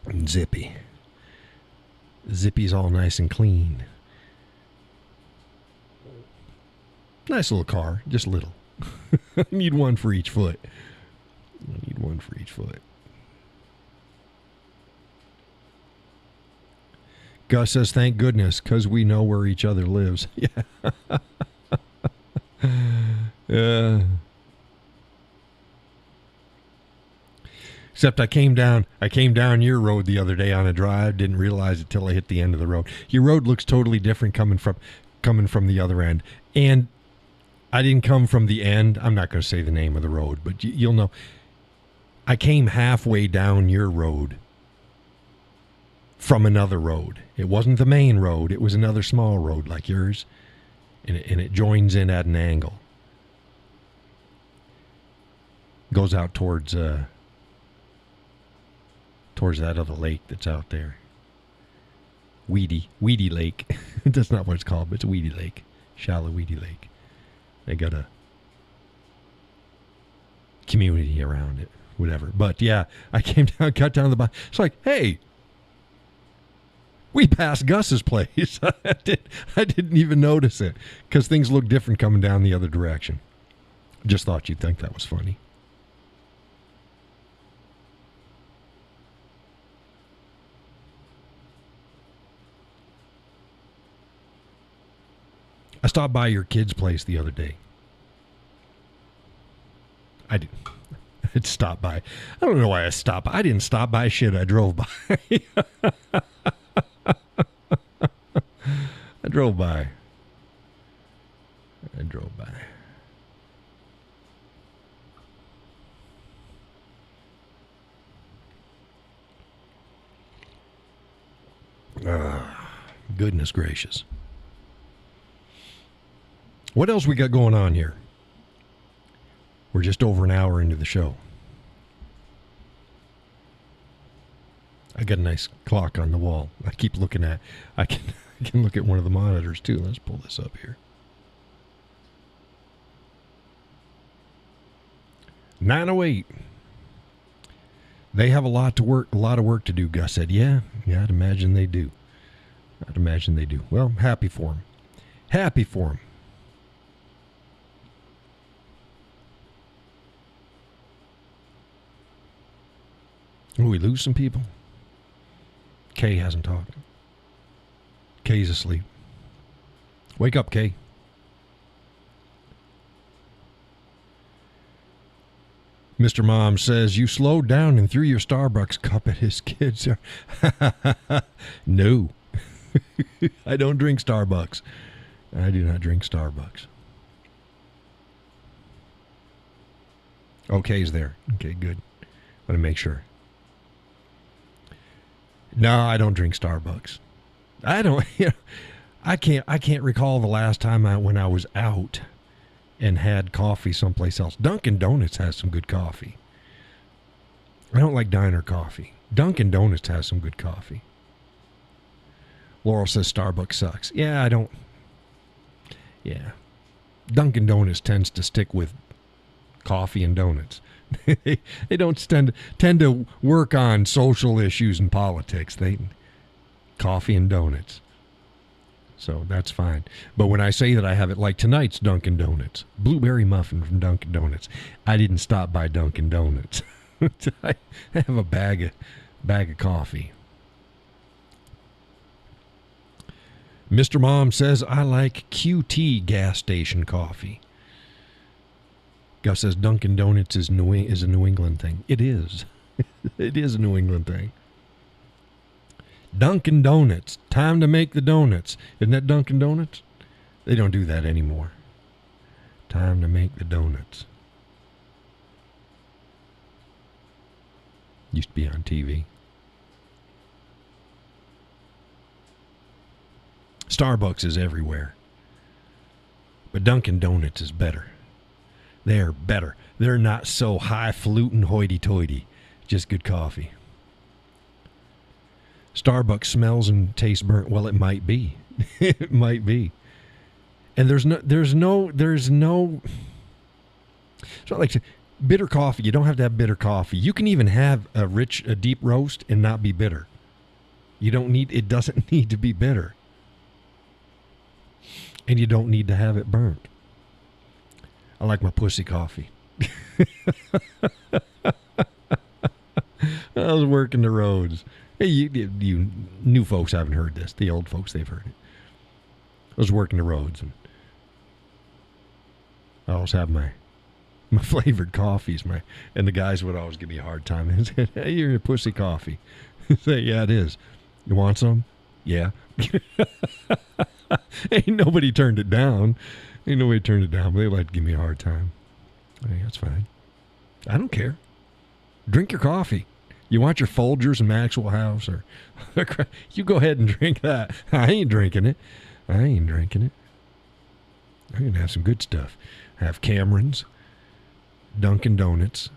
And Zippy. Zippy's all nice and clean. Nice little car, just little. I need one for each foot. Gus says, thank goodness, because we know where each other lives. Yeah. Yeah. Except I came down your road the other day on a drive. Didn't realize it till I hit the end of the road. Your road looks totally different coming from the other end. And I didn't come from the end. I'm not going to say the name of the road, but you'll know. I came halfway down your road from another road. It wasn't the main road. It was another small road like yours. And it joins in at an angle. Goes out towards that other lake that's out there. Weedy Lake. That's not what it's called, but it's Weedy Lake. Shallow Weedy Lake. They got a community around it, whatever. But yeah, I came down, got down to the bottom. It's like, hey, we passed Gus's place. I didn't even notice it because things look different coming down the other direction. Just thought you'd think that was funny. I stopped by your kid's place the other day. I stopped by. I don't know why I stopped by. I didn't stop by shit. I drove by. I drove by. Goodness gracious. What else we got going on here? We're just over an hour into the show. I got a nice clock on the wall. I keep looking at. I can look at one of the monitors too. Let's pull this up here. 9:08. They have a lot of work to do. Gus said, "Yeah, I'd imagine they do. Well, happy for them. Will we lose some people? Kay hasn't talked. Kay's asleep. Wake up, Kay. Mr. Mom says, you slowed down and threw your Starbucks cup at his kids. No. I don't drink Starbucks. I do not drink Starbucks. Okay, is there. Okay, good. Want to make sure. No, I don't drink Starbucks. I don't. I can't recall the last time when I was out and had coffee someplace else. Dunkin' Donuts has some good coffee. I don't like diner coffee. Dunkin' Donuts has some good coffee. Laurel says Starbucks sucks. Yeah, I don't. Yeah. Dunkin' Donuts tends to stick with coffee and donuts. They don't tend to work on social issues and politics. Coffee and donuts. So that's fine. But when I say that I have it, like tonight's Dunkin' Donuts, blueberry muffin from Dunkin' Donuts. I didn't stop by Dunkin' Donuts. I have a bag of coffee. Mr. Mom says I like QT gas station coffee. Gus says Dunkin' Donuts is a New England thing. It is. It is a New England thing. Dunkin' Donuts. Time to make the donuts. Isn't that Dunkin' Donuts? They don't do that anymore. Time to make the donuts. Used to be on TV. Starbucks is everywhere. But Dunkin' Donuts is better. They're better. They're not so highfalutin hoity-toity. Just good coffee. Starbucks smells and tastes burnt. Well, it might be. It might be. And there's no. It's not like bitter coffee. You don't have to have bitter coffee. You can even have a deep roast and not be bitter. It doesn't need to be bitter. And you don't need to have it burnt. I like my pussy coffee. I was working the roads. Hey, you new folks haven't heard this. The old folks, they've heard it. I was working the roads, and I always have my flavored coffees. And the guys would always give me a hard time. They said, "Hey, you're a pussy coffee." I say, "Yeah, it is. You want some?" "Yeah." Ain't nobody turned it down. But they like to give me a hard time. Hey, that's fine. I don't care. Drink your coffee. You want your Folgers and Maxwell House, or you go ahead and drink that. I ain't drinking it. I'm going to have some good stuff. I have Cameron's, Dunkin' Donuts,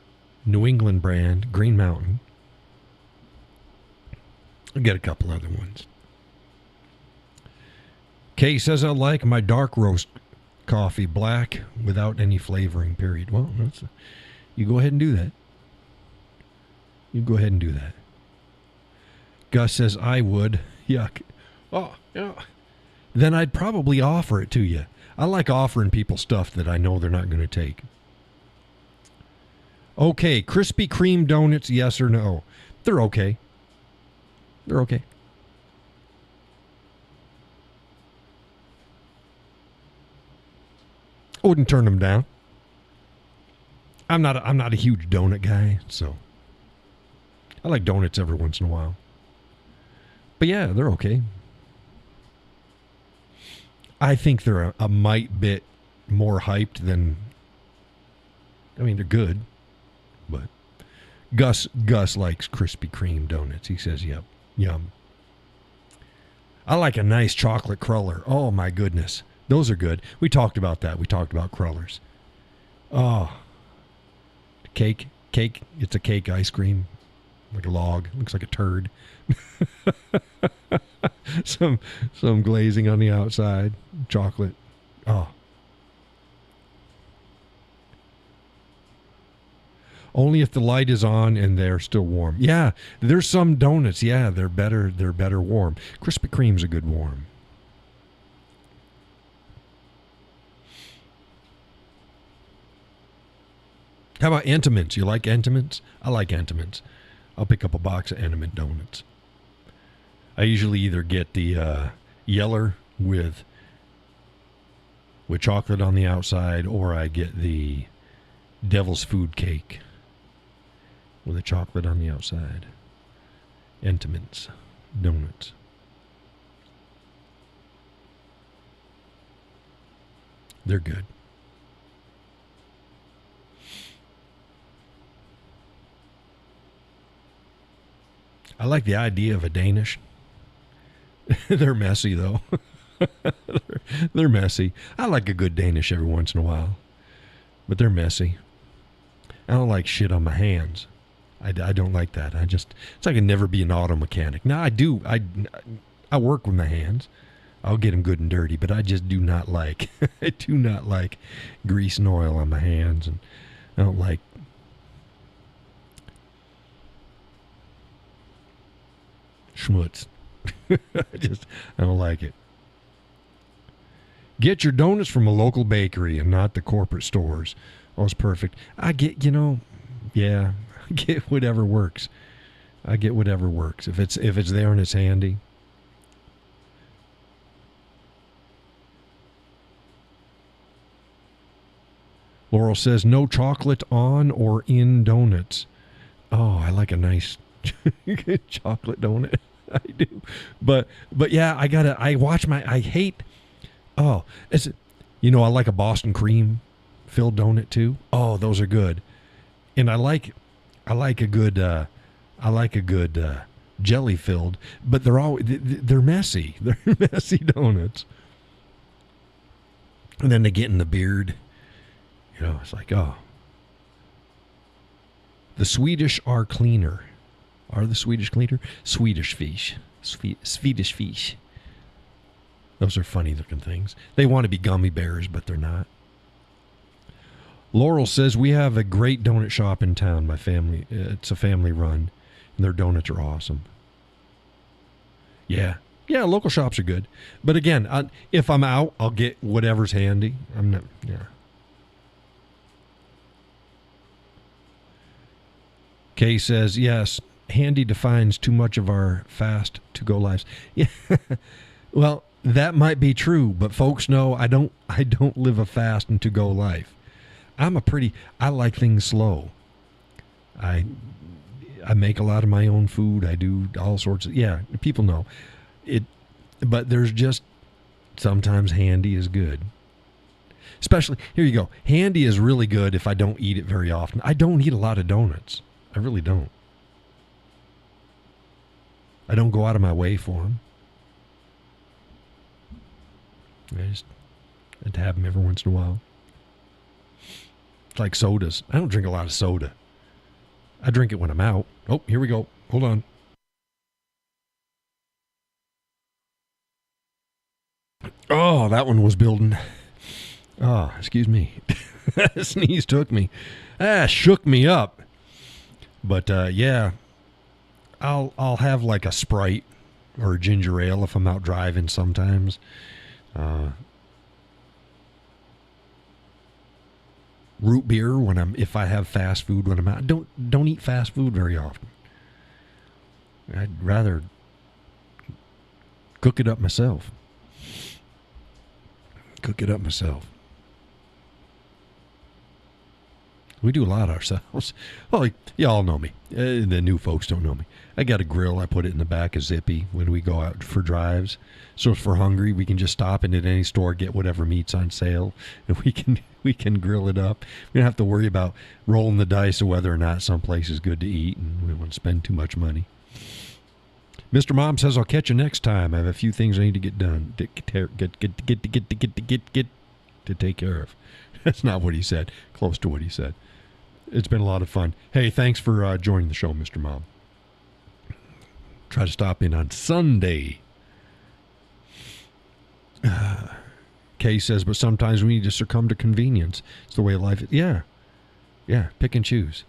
New England brand, Green Mountain. I'll get a couple other ones. Kay says, I like my dark roast coffee black without any flavoring, period. Well, you go ahead and do that. Gus says, I would. Yuck. Oh, yeah. Then I'd probably offer it to you. I like offering people stuff that I know they're not going to take. Okay, Krispy Kreme donuts, yes or no? They're okay. I wouldn't turn them down. I'm not a huge donut guy, so I like donuts every once in a while. But yeah, they're okay. I think they're a mite bit more hyped than. I mean, they're good, but Gus likes Krispy Kreme donuts. He says, "Yep, yum." I like a nice chocolate cruller. Oh my goodness, those are good. We talked about that. We talked about crullers. Oh, cake. It's a cake ice cream, like a log. Looks like a turd. some glazing on the outside, chocolate. Oh. Only if the light is on and they're still warm. Yeah, there's some donuts. Yeah, they're better warm. Krispy Kreme's a good warm. How about Entenmann's? You like Entenmann's? I like Entenmann's. I'll pick up a box of Entenmann donuts. I usually either get the Yeller with chocolate on the outside, or I get the Devil's Food Cake with the chocolate on the outside. Entenmann's donuts. They're good. I like the idea of a Danish. They're messy, though. They're messy. I like a good Danish every once in a while, but they're messy. I don't like shit on my hands. I don't like that. It's like I can never be an auto mechanic. Now, I do. I work with my hands. I'll get them good and dirty, but I just do not like, I do not like grease and oil on my hands, and I don't like schmutz. I don't like it. Get your donuts from a local bakery and not the corporate stores. Oh, it's perfect. I get, I get whatever works. If it's there and it's handy. Laurel says, no chocolate on or in donuts. Oh, I like a nice chocolate donut. I do. But yeah, I like a Boston cream filled donut too. Oh, those are good. And I like a good jelly filled, but they're messy. They're messy donuts. And then they get in the beard. It's like, oh. The Swedish are cleaner. Are the Swedish cleaner? Swedish fish. Swedish fish. Those are funny looking things. They want to be gummy bears, but they're not. Laurel says, we have a great donut shop in town. My family, it's a family run, and their donuts are awesome. Yeah, local shops are good. But again, if I'm out, I'll get whatever's handy. I'm not, yeah. Kay says, yes, handy defines too much of our fast to-go lives. Yeah, well, that might be true, but folks know I don't live a fast and to-go life. I like things slow. I make a lot of my own food. I do all sorts of, yeah, people know it, but there's just sometimes handy is good. Especially, here you go. Handy is really good if I don't eat it very often. I don't eat a lot of donuts. I really don't. I don't go out of my way for them. I'd have them every once in a while. It's like sodas. I don't drink a lot of soda. I drink it when I'm out. Oh, here we go. Hold on. Oh, that one was building. Oh, excuse me. Sneeze took me. Shook me up. But yeah, I'll have like a Sprite or a ginger ale if I'm out driving sometimes. Root beer if I have fast food when I'm out. Don't eat fast food very often. I'd rather cook it up myself. We do a lot ourselves. Well, y'all know me. The new folks don't know me. I got a grill. I put it in the back of Zippy when we go out for drives. So if we're hungry, we can just stop in at any store, get whatever meat's on sale, and we can grill it up. We don't have to worry about rolling the dice of whether or not some place is good to eat, and we don't want to spend too much money. Mr. Mom says, I'll catch you next time. I have a few things I need to get done. To take care of. That's not what he said. Close to what he said. It's been a lot of fun. Hey, thanks for joining the show, Mr. Mom. Try to stop in on Sunday. Kay says, but sometimes we need to succumb to convenience. It's the way life is. Yeah, pick and choose.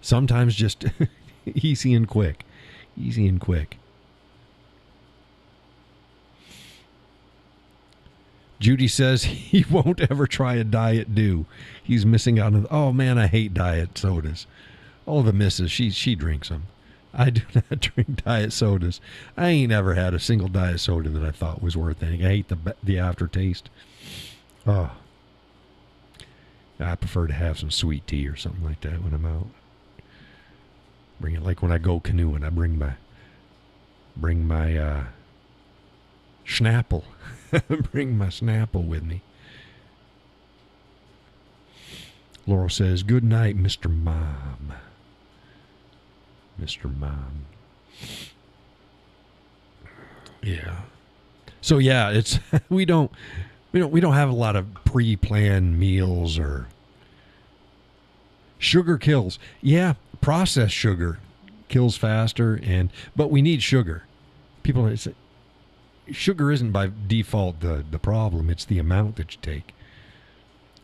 Sometimes just easy and quick. Judy says he won't ever try a Diet Dew. He's missing out on. Oh man, I hate diet sodas. Oh, the missus, she drinks them. I do not drink diet sodas. I ain't ever had a single diet soda that I thought was worth anything. I hate the aftertaste. Oh, I prefer to have some sweet tea or something like that when I'm out. Bring it like when I go canoeing. I bring my Snapple. Bring my Snapple with me. Laurel says, good night, Mr. Mom. Mr. Mom. Yeah. So yeah, it's we don't have a lot of pre-planned meals or sugar kills. Yeah, processed sugar kills faster but we need sugar. People say sugar isn't by default the problem, it's the amount that you take.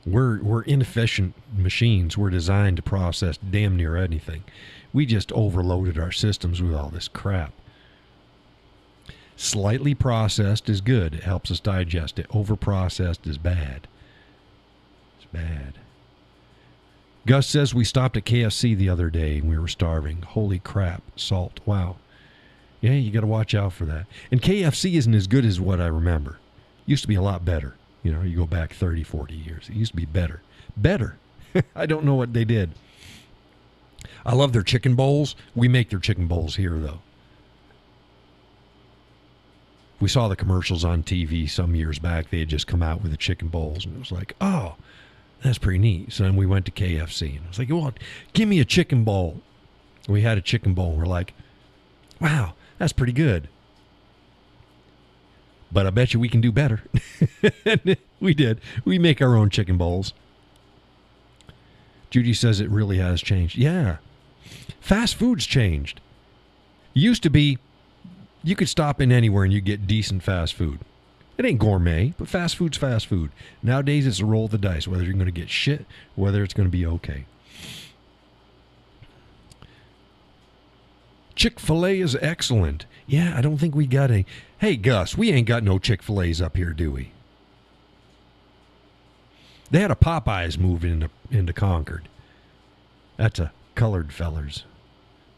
We're inefficient machines. We're designed to process damn near anything. We just overloaded our systems with all this crap. Slightly processed is good. It helps us digest it. Overprocessed is bad. It's bad. Gus says we stopped at KFC the other day and we were starving. Holy crap, salt. Wow. Yeah, you got to watch out for that. And KFC isn't as good as what I remember. Used to be a lot better. You know, you go back 30, 40 years. It used to be better. Better. I don't know what they did. I love their chicken bowls. We make their chicken bowls here, though. We saw the commercials on TV some years back. They had just come out with the chicken bowls, and it was like, oh, that's pretty neat. So then we went to KFC, and I was like, well, give me a chicken bowl. We had a chicken bowl. We're like, wow, that's pretty good. But I bet you we can do better. We did. We make our own chicken bowls. Judy says it really has changed. Yeah. Fast food's changed. Used to be, you could stop in anywhere and you get decent fast food. It ain't gourmet, but fast food's fast food. Nowadays, it's a roll of the dice, whether you're going to get shit, or whether it's going to be okay. Chick-fil-A is excellent. Yeah, I don't think we got a... Hey, Gus, we ain't got no Chick-fil-A's up here, do we? They had a Popeyes move into Concord. That's a colored feller's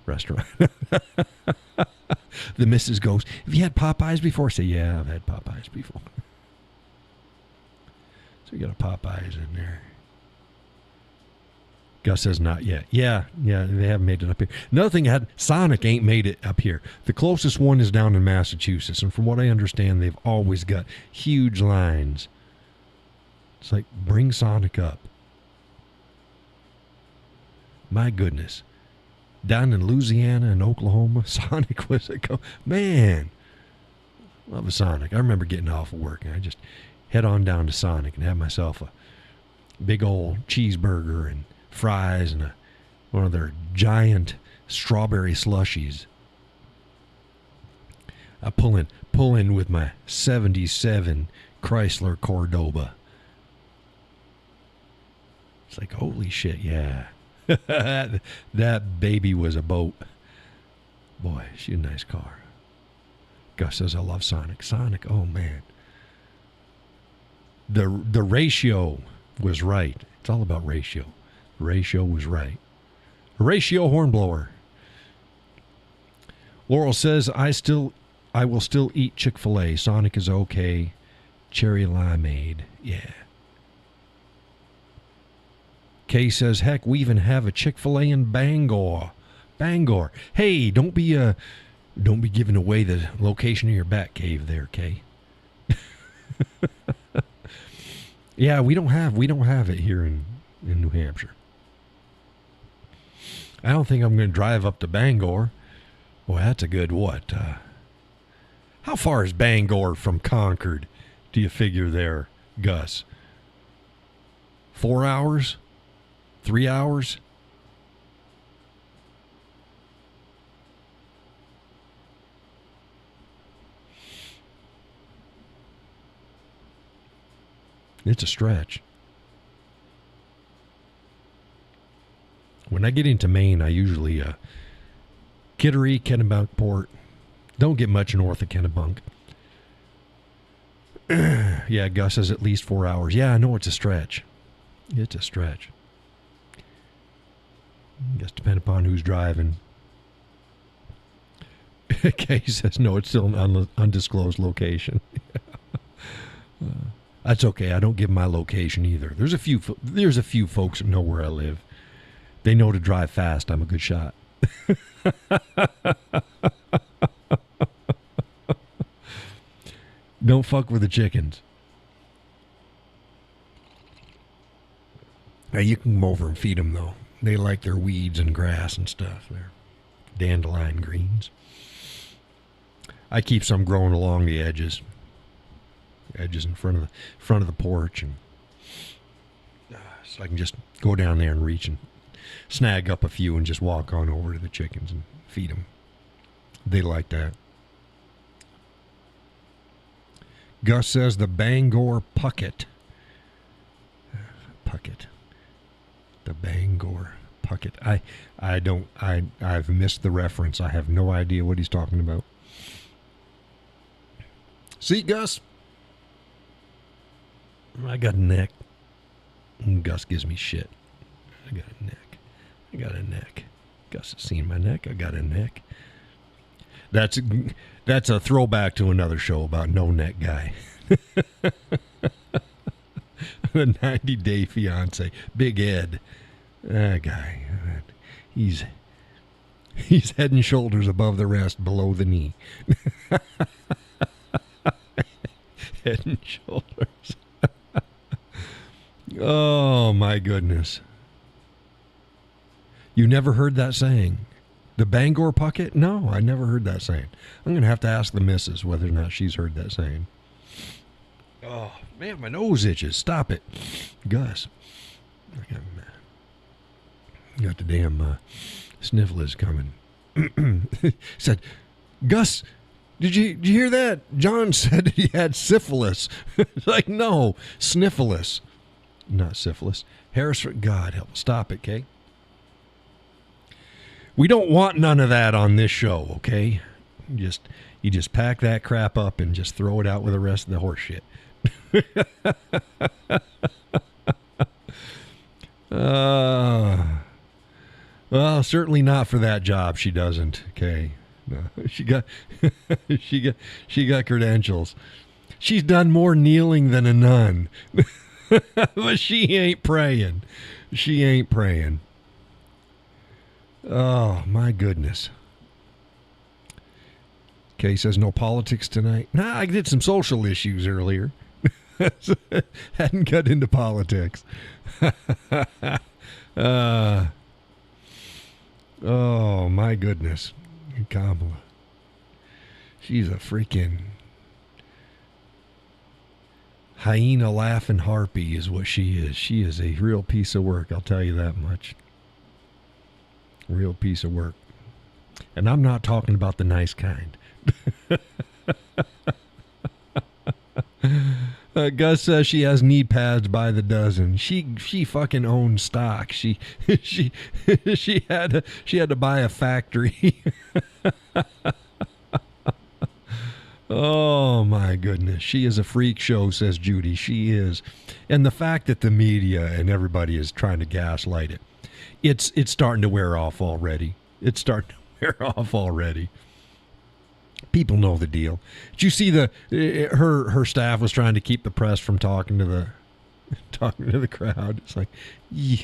restaurant. The missus goes, have you had Popeyes before? I say, yeah, I've had Popeyes before. So we got a Popeyes in there. Gus says not yet. Yeah, they haven't made it up here. Another thing, Sonic ain't made it up here. The closest one is down in Massachusetts, and from what I understand, they've always got huge lines. It's like, bring Sonic up. My goodness. Down in Louisiana and Oklahoma, Sonic was man, love a Sonic. I remember getting off of work and I just head on down to Sonic and have myself a big old cheeseburger and fries and one of their giant strawberry slushies. I pull in with my 77 Chrysler Cordoba. It's like, holy shit, yeah. that baby was a boat. Boy, she's a nice car. Gus says, I love Sonic. Sonic, oh man. The ratio was right. It's all about ratio. The ratio was right. Ratio hornblower. Laurel says, I will still eat Chick-fil-A. Sonic is okay. Cherry limeade. Yeah. Kay says, heck, we even have a Chick-fil-A in Bangor. Bangor. Hey, don't be giving away the location of your bat cave there, Kay. Yeah, we don't have it here in New Hampshire. I don't think I'm going to drive up to Bangor. Boy, that's a good what? How far is Bangor from Concord, do you figure there, Gus? 4 hours? 3 hours? It's a stretch. When I get into Maine, I usually Kittery, Kennebunkport. Don't get much north of Kennebunk. Yeah, Gus says at least 4 hours. Yeah, I know it's a stretch. It's a stretch. I guess depending upon who's driving. Kay says no, it's still an undisclosed location. That's okay. I don't give my location either. There's a few folks that know where I live. They know to drive fast. I'm a good shot. Don't fuck with the chickens. Now you can come over and feed them though. They like their weeds and grass and stuff. They're dandelion greens. I keep some growing along the edges in front of the porch, and so I can just go down there and reach and snag up a few and just walk on over to the chickens and feed them. They like that. Gus says the Bangor Pucket. The Bangor Pucket. I've missed the reference. I have no idea what he's talking about. See, Gus? I got a neck. And Gus gives me shit. I got a neck. Gus has seen my neck. I got a neck. That's a throwback to another show about No Neck Guy. The 90-Day Fiance. Big Ed. That guy. He's head and shoulders above the rest, below the knee. Head and shoulders. Oh, my goodness. You never heard that saying? The Bangor Pucket? No, I never heard that saying. I'm going to have to ask the missus whether or not she's heard that saying. Oh, man, my nose itches. Stop it. Gus. Got the damn sniffles coming. Said, Gus, did you hear that? John said he had syphilis. Like, no, sniffles. Not syphilis. Harrisford, God help. Stop it, okay? We don't want none of that on this show, okay? You just pack that crap up and just throw it out with the rest of the horse shit. Well, certainly not for that job. She doesn't. Okay, no, she got credentials. She's done more kneeling than a nun, but she ain't praying. She ain't praying. Oh my goodness. Okay, says no politics tonight. Nah, I did some social issues earlier. Hadn't got into politics. Oh, my goodness. Kamala. She's a freaking hyena laughing harpy is what she is. She is a real piece of work, I'll tell you that much. Real piece of work. And I'm not talking about the nice kind. Gus says she has knee pads by the dozen. She fucking owns stock. She had to buy a factory. Oh my goodness, she is a freak show, says Judy. She is, and the fact that the media and everybody is trying to gaslight it, it's starting to wear off already. It's starting to wear off already. People know the deal. Did you see her staff was trying to keep the press from talking to the crowd? It's like, yeah,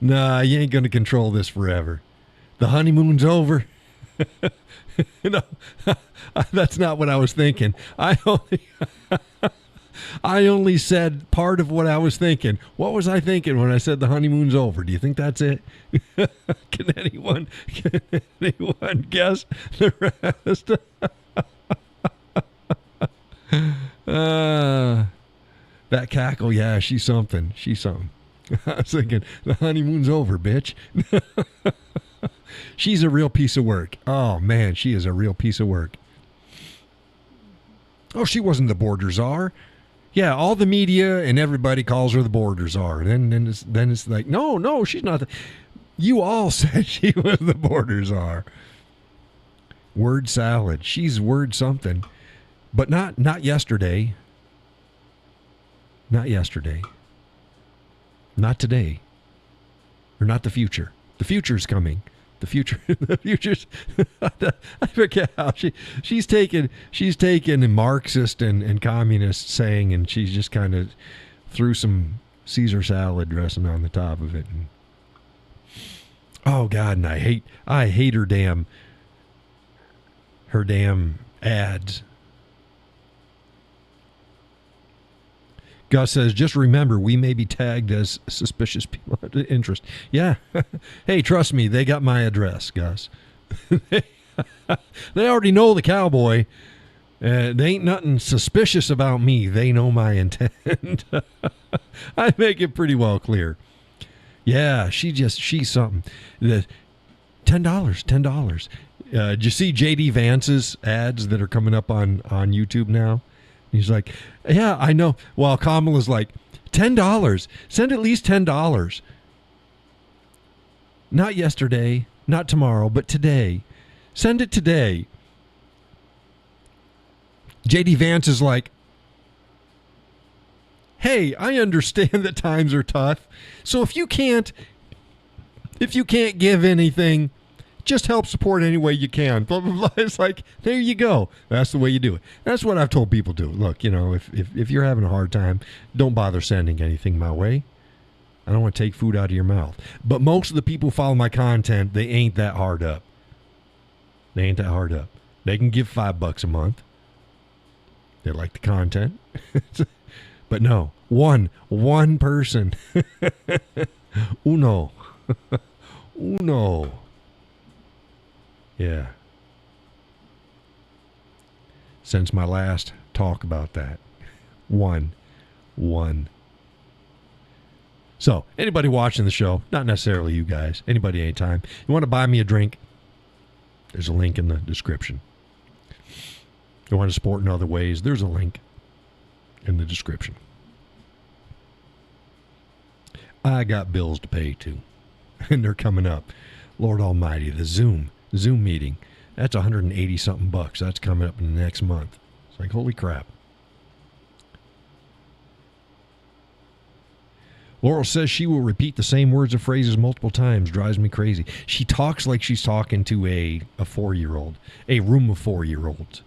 nah, you ain't gonna control this forever. The honeymoon's over. No, that's not what I was thinking. I only said part of what I was thinking. What was I thinking when I said the honeymoon's over? Do you think that's it? Can anyone guess the rest? That cackle, yeah, she's something. She's something. I was thinking, the honeymoon's over, bitch. She's a real piece of work. Oh, man, she is a real piece of work. Oh, she wasn't the border czar. Yeah, all the media and everybody calls her the border czar. Then it's like, no, she's not. You all said she was the border czar. Word salad. She's word something. But not yesterday. Not yesterday. Not today. Or not the future. The future's coming. The future's. I forget how she's taken a Marxist and communist saying, and she's just kind of threw some Caesar salad dressing on the top of it. And, oh God, and I hate her damn ads. Gus says, just remember, we may be tagged as suspicious people of interest. Yeah. Hey, trust me, they got my address, Gus. They already know the cowboy. There ain't nothing suspicious about me. They know my intent. I make it pretty well clear. Yeah, she's something. $10. Did you see J.D. Vance's ads that are coming up on YouTube now? He's like, yeah, I know. Well, Kamala's like, $10. Send at least $10. Not yesterday, not tomorrow, but today. Send it today. J.D. Vance is like, hey, I understand that times are tough. So if you can't give anything, just help support any way you can. Blah, blah, blah. It's like, there you go. That's the way you do it. That's what I've told people to do. Look, if you're having a hard time, don't bother sending anything my way. I don't want to take food out of your mouth. But most of the people who follow my content, they ain't that hard up. They ain't that hard up. They can give $5 a month. They like the content. But no, one person. Uno. Uno. Yeah. Since my last talk about that. One. So, anybody watching the show, not necessarily you guys, anybody anytime, you want to buy me a drink, there's a link in the description. You want to support in other ways, there's a link in the description. I got bills to pay too, and they're coming up. Lord Almighty, the Zoom meeting, that's $180-something bucks. That's coming up in the next month. It's like, holy crap. Laurel says she will repeat the same words or phrases multiple times. Drives me crazy. She talks like she's talking to a 4-year-old, a room of 4-year-olds.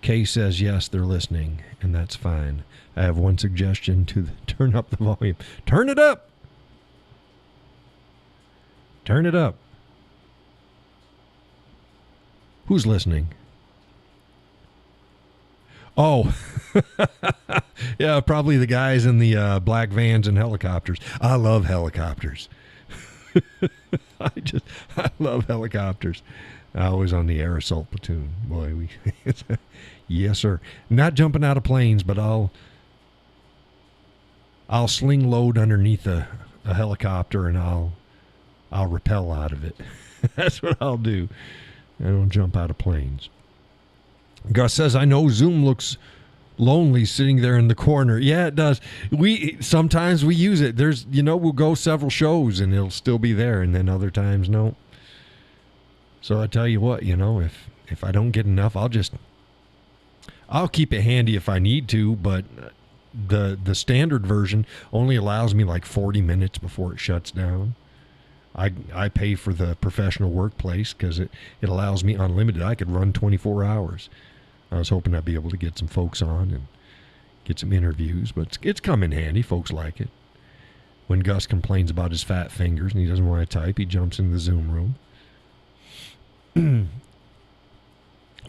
Kay says, yes, they're listening, and that's fine. I have one suggestion turn up the volume. Turn it up! Turn it up. Who's listening? Oh, yeah, probably the guys in the black vans and helicopters. I love helicopters. I love helicopters. I was on the air assault platoon. Boy, yes, sir. Not jumping out of planes, but I'll sling load underneath a helicopter and I'll rappel out of it. That's what I'll do. I don't jump out of planes. Gus says, I know Zoom looks lonely sitting there in the corner. Yeah, it does. Sometimes we use it. We'll go several shows and it'll still be there, and then other times no. So I tell you what, if I don't get enough, I'll keep it handy if I need to, but the standard version only allows me like 40 minutes before it shuts down. I pay for the professional workplace because it allows me unlimited. I could run 24 hours. I was hoping I'd be able to get some folks on and get some interviews, but it's come in handy. Folks like it. When Gus complains about his fat fingers and he doesn't want to type, he jumps in the Zoom room.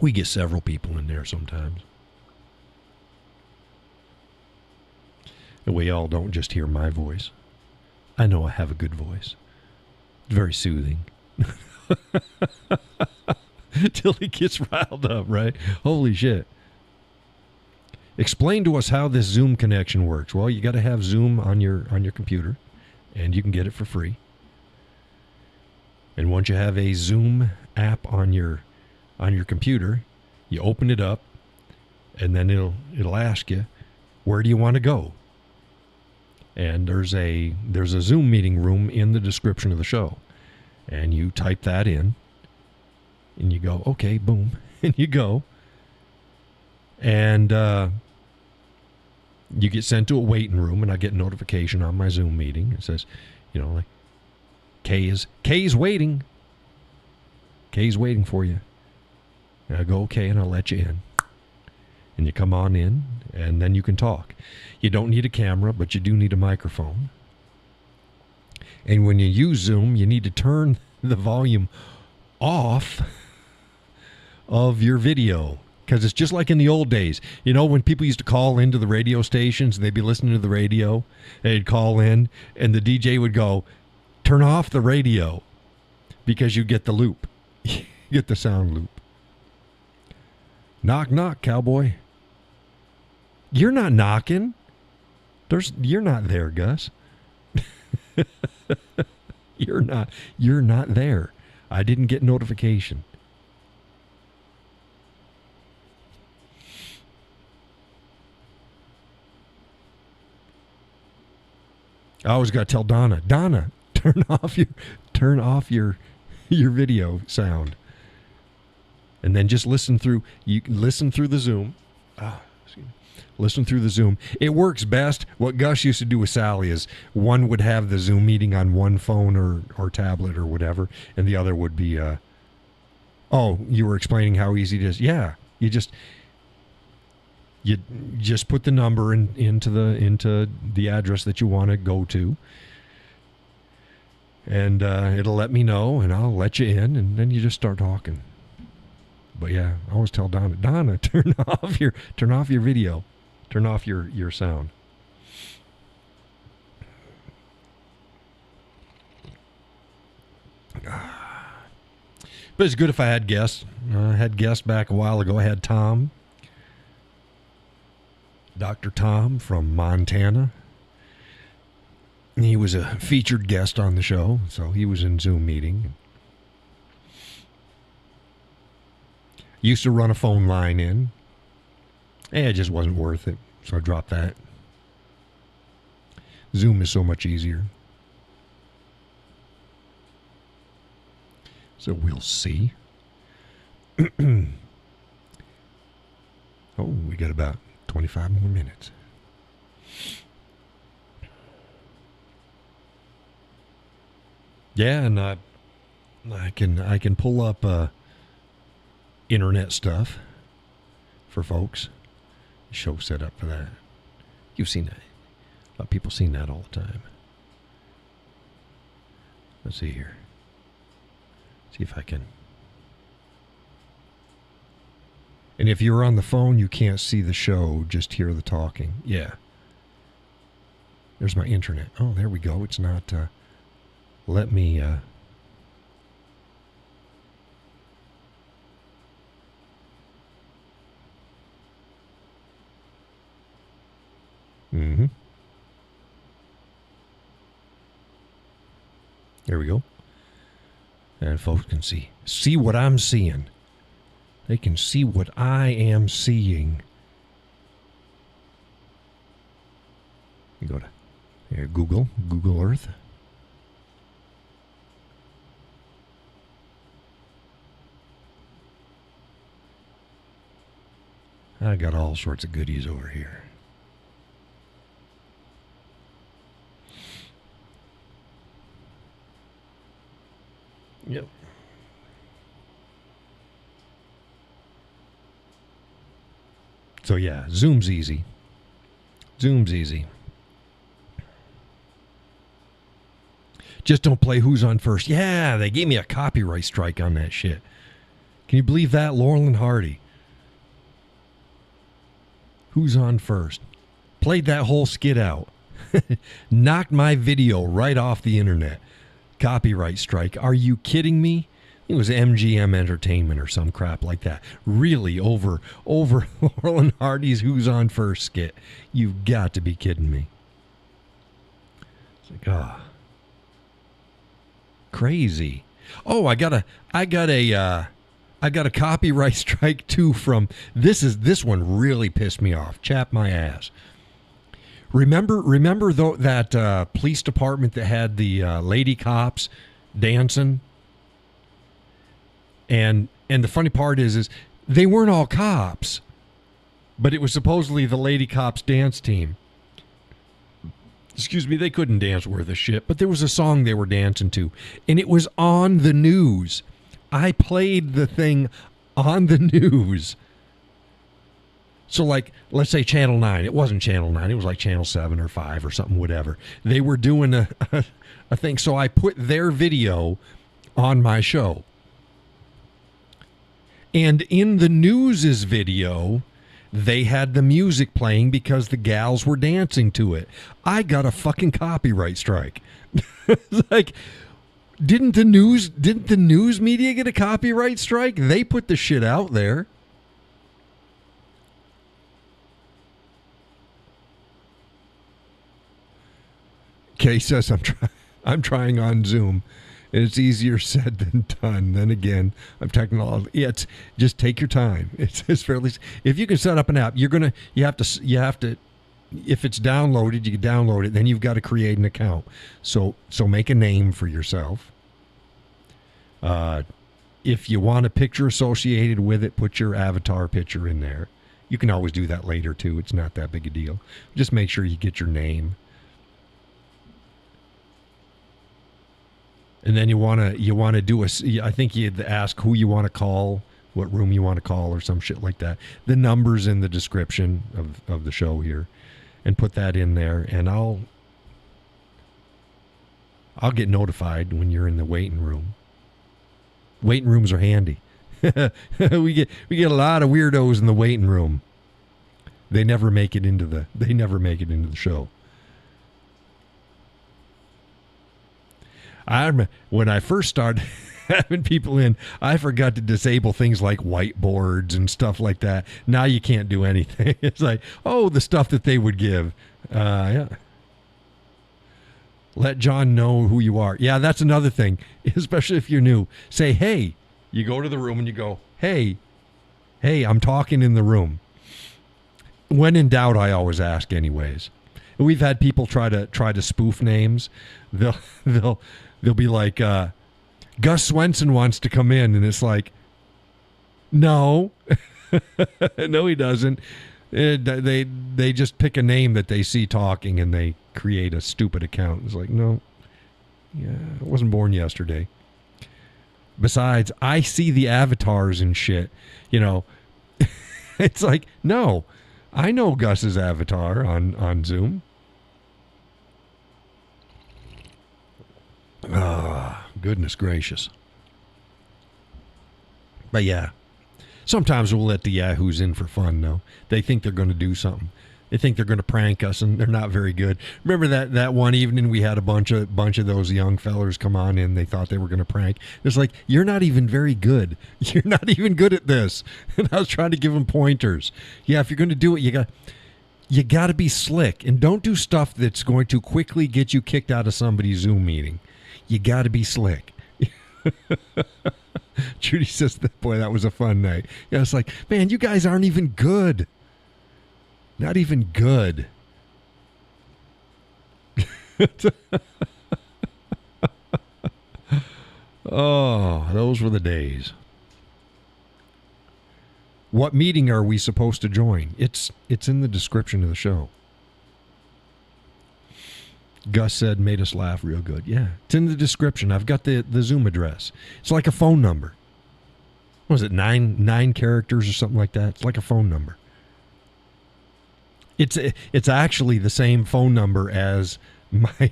We get several people in there sometimes. And we all don't just hear my voice. I know I have a good voice. It's very soothing. Till he gets riled up, right? Holy shit. Explain to us how this Zoom connection works. Well, you got to have Zoom on your computer, and you can get it for free. And once you have a Zoom app on your computer, you open it up, and then it'll ask you, where do you want to go? And there's a Zoom meeting room in the description of the show. And you type that in, and you go, okay, boom, and you go. And you get sent to a waiting room, and I get a notification on my Zoom meeting. It says, like, Kay's waiting. Kay's waiting for you. And I go, okay, and I'll let you in. And you come on in, and then you can talk. You don't need a camera, but you do need a microphone. And when you use Zoom, you need to turn the volume off of your video. Because it's just like in the old days. When people used to call into the radio stations, and they'd be listening to the radio, they'd call in, and the DJ would go, turn off the radio, because you get the loop. You get the sound loop. Knock, knock, cowboy. You're not knocking. You're not there, Gus. You're not there. I didn't get notification. I always got to tell Donna, turn off your video sound. And then just listen through the Zoom. Listen through the Zoom. It works best. What Gus used to do with Sally is one would have the Zoom meeting on one phone or tablet or whatever, and the other would be, you were explaining how easy it is. Yeah, you just put the number into the address that you want to go to, and it'll let me know, and I'll let you in, and then you just start talking. But yeah, I always tell Donna, turn off your video. Turn off your sound. But it's good if I had guests. I had guests back a while ago. I had Tom. Dr. Tom from Montana. He was a featured guest on the show, so he was in Zoom meeting. Used to run a phone line in. It just wasn't worth it, so I dropped that. Zoom is so much easier. So we'll see. Oh, we got about 25 more minutes. Yeah, and I can pull up internet stuff for folks. Show set up for that. You've seen that. A lot of people seen that all the time. Let's see here. See if I can. And if you're on the phone, you can't see the show, just hear the talking. Yeah. There's my internet. Oh, there we go. It's not, let me, mm-hmm. There we go. And folks can see what I'm seeing. They can see what I am seeing. You go to here, Google Earth. I got all sorts of goodies over here. Yep. So yeah, Zoom's easy. Zoom's easy. Just don't play Who's on First. Yeah, they gave me a copyright strike on that shit. Can you believe that? Laurel and Hardy. Who's on First? Played that whole skit out. Knocked my video right off the internet. Copyright strike. Are you kidding me? It was MGM Entertainment or some crap like that. Really over Laurel and Hardy's Who's on First skit. You've got to be kidding me. It's like, ah. Crazy. Oh, I got a copyright strike too from this one really pissed me off. Chap my ass. Remember though that police department that had the lady cops dancing? And the funny part is they weren't all cops, but it was supposedly the lady cops dance team. Excuse me, they couldn't dance worth a shit, but there was a song they were dancing to, and it was on the news. I played the thing on the news. So, like, let's say Channel 9. It wasn't Channel 9. It was like Channel 7 or 5 or something, whatever. They were doing a thing, so I put their video on my show. And in the news's video, they had the music playing because the gals were dancing to it. I got a fucking copyright strike. It's like, didn't the news media get a copyright strike? They put the shit out there. Kay says I'm trying on Zoom. It's easier said than done. Then again, I'm technology. It's just take your time. It's fairly. If you can set up an app, you have to. If it's downloaded, you can download it. Then you've got to create an account. So make a name for yourself. If you want a picture associated with it, put your avatar picture in there. You can always do that later too. It's not that big a deal. Just make sure you get your name. And then you want to do I think you'd ask who you want to call, what room you want to call or some shit like that. The number's in the description of the show here, and put that in there, and I'll get notified when you're in the waiting room. Waiting rooms are handy. we get a lot of weirdos in the waiting room. They never make it into the show. I remember when I first started having people in, I forgot to disable things like whiteboards and stuff like that. Now you can't do anything. It's like, oh, the stuff that they would give. Yeah. Let John know who you are. Yeah, that's another thing, especially if you're new. Say, hey. You go to the room and you go, hey, I'm talking in the room. When in doubt, I always ask anyways. We've had people try to spoof names. They'll be like, Gus Swenson wants to come in, and it's like, no, no, he doesn't. They just pick a name that they see talking, and they create a stupid account. It's like, no, yeah, I wasn't born yesterday. Besides, I see the avatars and shit. You know, it's like, no, I know Gus's avatar on Zoom. Ah, goodness gracious. But yeah, sometimes we'll let the yahoos in for fun, though. They think they're going to do something. They think they're going to prank us, and they're not very good. Remember that one evening we had a bunch of those young fellers come on in. They thought they were going to prank. It's like, you're not even very good. You're not even good at this. And I was trying to give them pointers. Yeah, if you're going to do it, you got to be slick, and don't do stuff that's going to quickly get you kicked out of somebody's Zoom meeting. You got to be slick. Judy says, boy, that was a fun night. Yeah, it's like, man, you guys aren't even good. Not even good. Oh, those were the days. What meeting are we supposed to join? It's in the description of the show. Gus said, made us laugh real good. Yeah, it's in the description. I've got the Zoom address. It's like a phone number. What was it, nine characters or something like that? It's like a phone number. It's actually the same phone number as my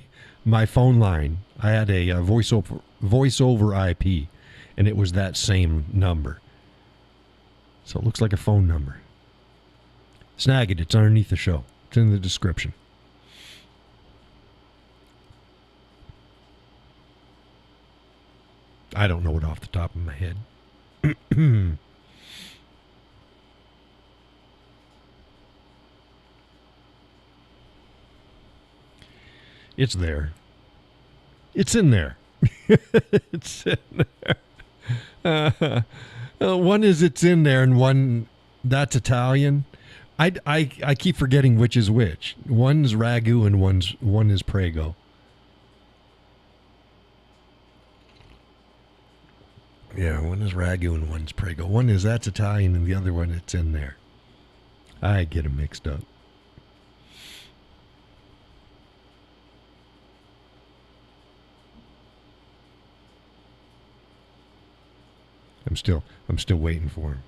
phone line. I had a voice over IP, and it was that same number. So it looks like a phone number. Snag it. It's underneath the show. It's in the description. I don't know it off the top of my head. It's there. It's in there. It's in there. One is it's in there, and one that's Italian. I keep forgetting which is which. One's ragu and one is prego. Yeah, one is ragu and one's prego. One is that's Italian, and the other one it's in there. I get them mixed up. I'm still waiting for him.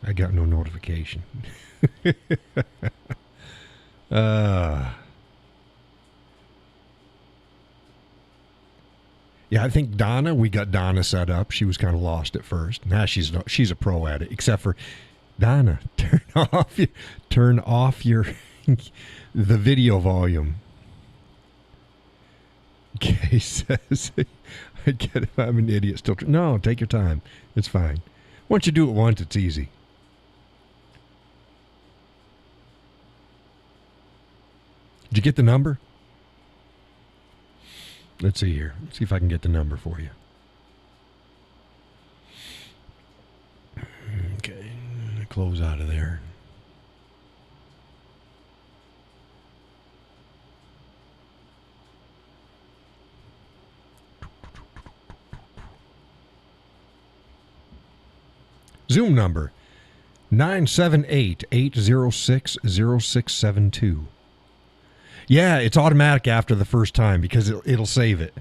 I got no notification. Yeah, I think Donna, we got Donna set up. She was kind of lost at first. Now she's a pro at it, except for Donna, turn off your the video volume. Kay says, I get it. I'm an idiot still. No, take your time. It's fine. Once you do it once, it's easy. Did you get the number? Let's see here. Let's see if I can get the number for you. Okay. Close out of there. Zoom number 978-806-0672. Yeah, it's automatic after the first time because it'll save it.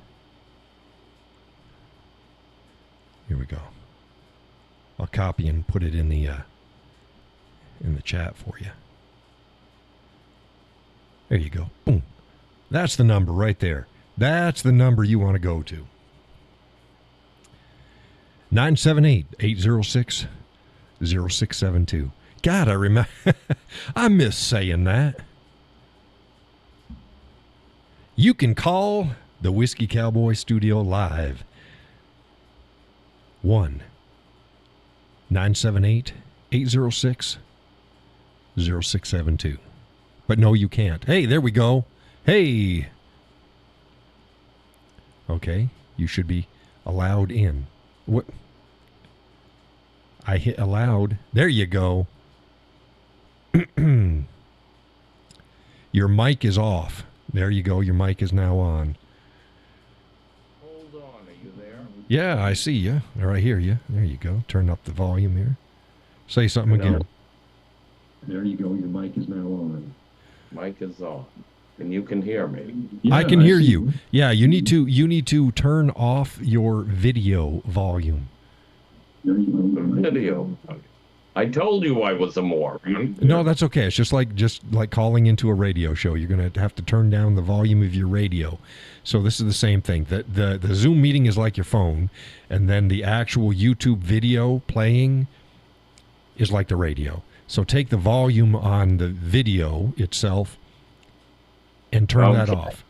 Here we go. I'll copy and put it in the chat for you. There you go. Boom. That's the number right there. That's the number you want to go to. 978-806-0672. God, I remember. I miss saying that. You can call the Whiskey Cowboy Studio live. 1-978-806-0672. 0672. But no, you can't. Hey, there we go. Hey. Okay, you should be allowed in. What? I hit allowed. There you go. Your mic is off. There you go. Your mic is now on.
Hold on. Are you there?
Yeah, I see you. Or I hear you. There you go. Turn up the volume here. Say something again.
There you go. Your mic is now on.
Mic is on. And you can hear me.
Yeah,
I can hear
see
you. Yeah, you need to turn off your video volume.
There you go. Your mic is
Video.
on.
I told you I was a moron.
No, that's okay. It's just like calling into a radio show. You're going to have to turn down the volume of your radio. So this is the same thing. The Zoom meeting is like your phone, and then the actual YouTube video playing is like the radio. So take the volume on the video itself and turn that off.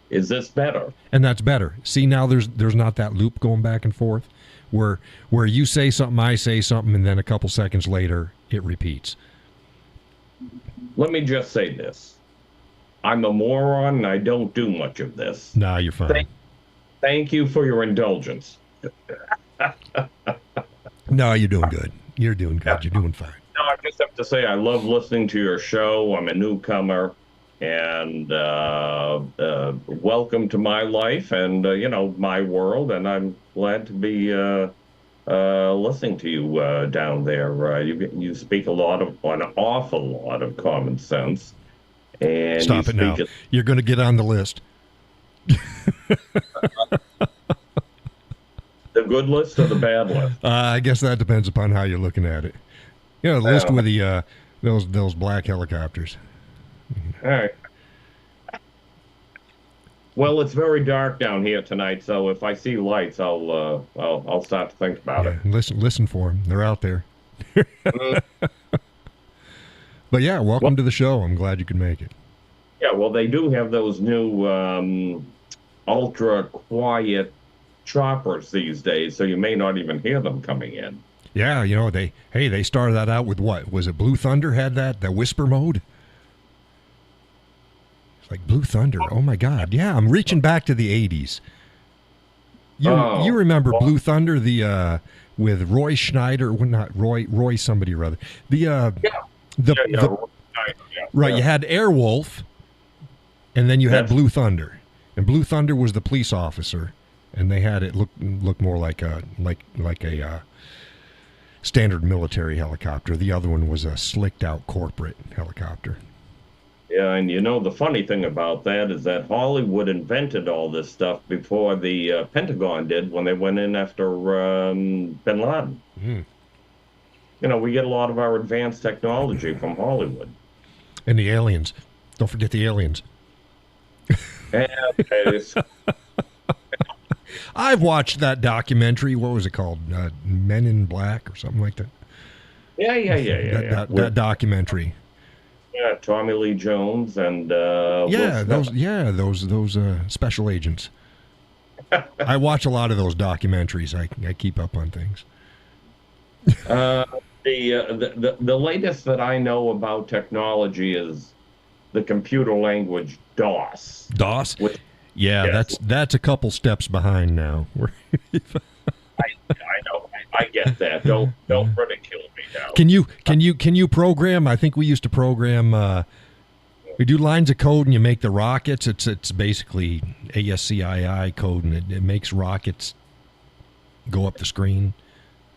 Is this better?
And that's better. See, now there's not that loop going back and forth where you say something, I say something, and then a couple seconds later it repeats.
Let me just say this. I'm a moron and I don't do much of this.
Nah, you're fine.
Thank you for your indulgence.
No, you're doing good. You're doing good. You're doing fine.
No, I just have to say I love listening to your show. I'm a newcomer, and welcome to my life and my world. And I'm glad to be listening to you down there. You speak an awful lot of common sense. And
stop it now. You're going to get on the list.
The good list or the bad list?
I guess that depends upon how you're looking at it. The list with the those black helicopters.
All right. Well, it's very dark down here tonight, so if I see lights, I'll start to think about it.
Listen for them. They're out there. But yeah, welcome to the show. I'm glad you could make it.
Yeah, well, they do have those new ultra quiet choppers these days, so you may not even hear them coming in.
Yeah, they started that out with what? Was it Blue Thunder had that whisper mode? It's like Blue Thunder. Oh my God. Yeah, I'm reaching back to the 80s. You remember Blue Thunder, the with Roy Schneider, well, not Roy somebody or other. Right, you had Airwolf and then you had Blue Thunder. And Blue Thunder was the police officer, and they had it look more like a standard military helicopter. The other one was a slicked out corporate helicopter.
Yeah, and the funny thing about that is that Hollywood invented all this stuff before the Pentagon did when they went in after Bin Laden.
Mm.
We get a lot of our advanced technology from Hollywood.
And the aliens. Don't forget the aliens. I've watched that documentary. What was it called? Men in Black or something like that.
Yeah.
That documentary.
Yeah, Tommy Lee Jones and
those special agents. I watch a lot of those documentaries. I keep up on things.
The latest that I know about technology is the computer language DOS.
DOS? Yes. That's a couple steps behind now.
I know. I get that. Don't ridicule me now.
Can you program? I think we used to program. We do lines of code and you make the rockets. It's basically ASCII code, and it makes rockets go up the screen.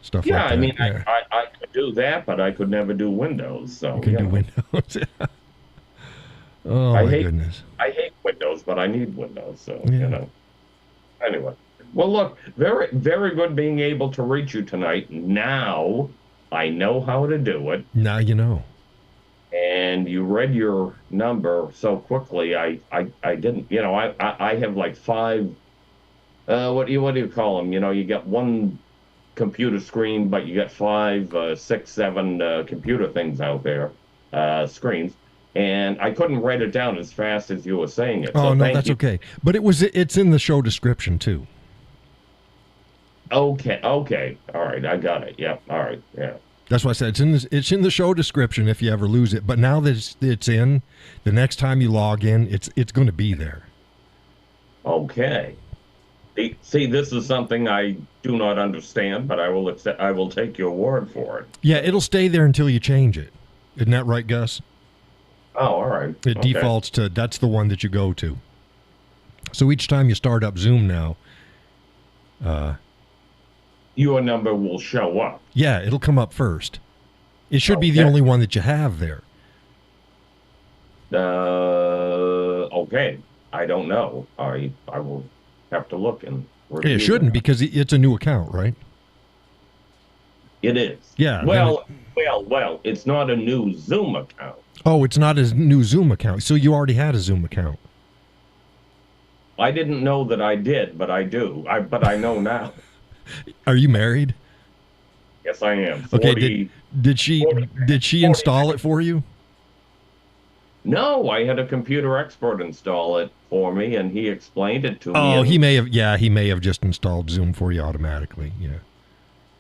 Stuff like that.
I could do that, but I could never do Windows. So
you can do Windows. Oh, my goodness.
I hate Windows, but I need Windows. So, Anyway. Well, look, very, very good being able to reach you tonight. Now I know how to do it.
Now you know.
And you read your number so quickly, I didn't. I have like 5, what do you call them? You get one computer screen, but you get 5, 6, 7 computer things out there, screens. And I couldn't write it down as fast as you were saying it.
Oh, no, that's okay. But it's in the show description, too.
Okay. All right, I got it. Yeah, all right, yeah.
That's why I said it's in the show description if you ever lose it. But now that it's in, the next time you log in, it's going to be there.
Okay. See, this is something I do not understand, but I will take your word for it.
Yeah, it'll stay there until you change it. Isn't that right, Gus?
Oh, all right.
It
Okay.
defaults to that's the one that you go to. So each time you start up Zoom now,
Your number will show up.
yeah, it'll come up first. It should be the
Okay.
only one that you have there.
Okay. I don't know. I will have to look and review
It shouldn't
that.
because it's a new account, right?
It is.
Yeah,
Well, it's not a new Zoom account.
Oh, it's not a new Zoom account. So you already had a Zoom account.
I didn't know that I did, but I do. But I know now.
Are you married?
Yes, I am.
Okay, did she install it for you?
No, I had a computer expert install it for me, and he explained it to me.
Oh,
and
he may have just installed Zoom for you automatically. Yeah.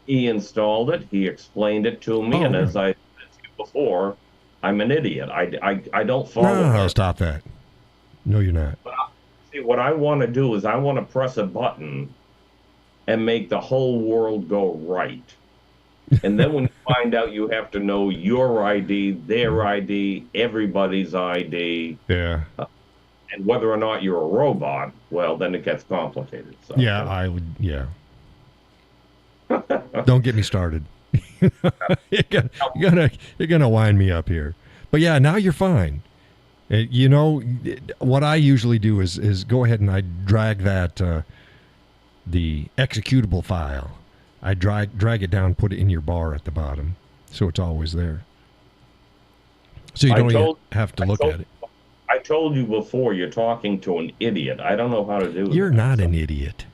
He installed it. He explained it to me,
Oh,
and
right.
as I said before, I'm an idiot. I don't follow.
No, stop that. No, you're not.
See, what I want to do is I want to press a button and make the whole world go right. And then when you find out you have to know your ID, their ID, everybody's ID,
Yeah.
and whether or not you're a robot, well, then it gets complicated. So.
Yeah, I would. Yeah. Don't get me started. You're gonna wind me up here. But yeah, now you're fine. You know what I usually do is go ahead and I drag that the executable file. I drag it down, put it in your bar at the bottom, so it's always there. So you don't even have to look at it.
I told you before, you're talking to an idiot. I don't know how to do that.
You're not an idiot.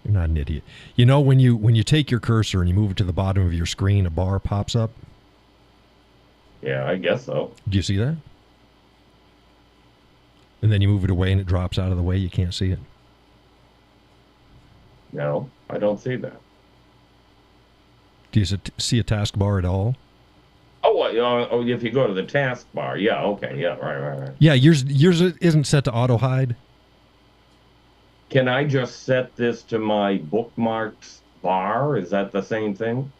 You're not an idiot. You know when you take your cursor and you move it to the bottom of your screen, a bar pops up.
Yeah, I guess so.
Do you see that? And then you move it away and it drops out of the way. You can't see it.
No, I don't see that.
Do you see a taskbar at all?
Oh, if you go to the taskbar, yeah, okay, yeah, right.
Yeah, yours isn't set to auto hide.
Can I just set this to my bookmarks bar? Is that the same thing?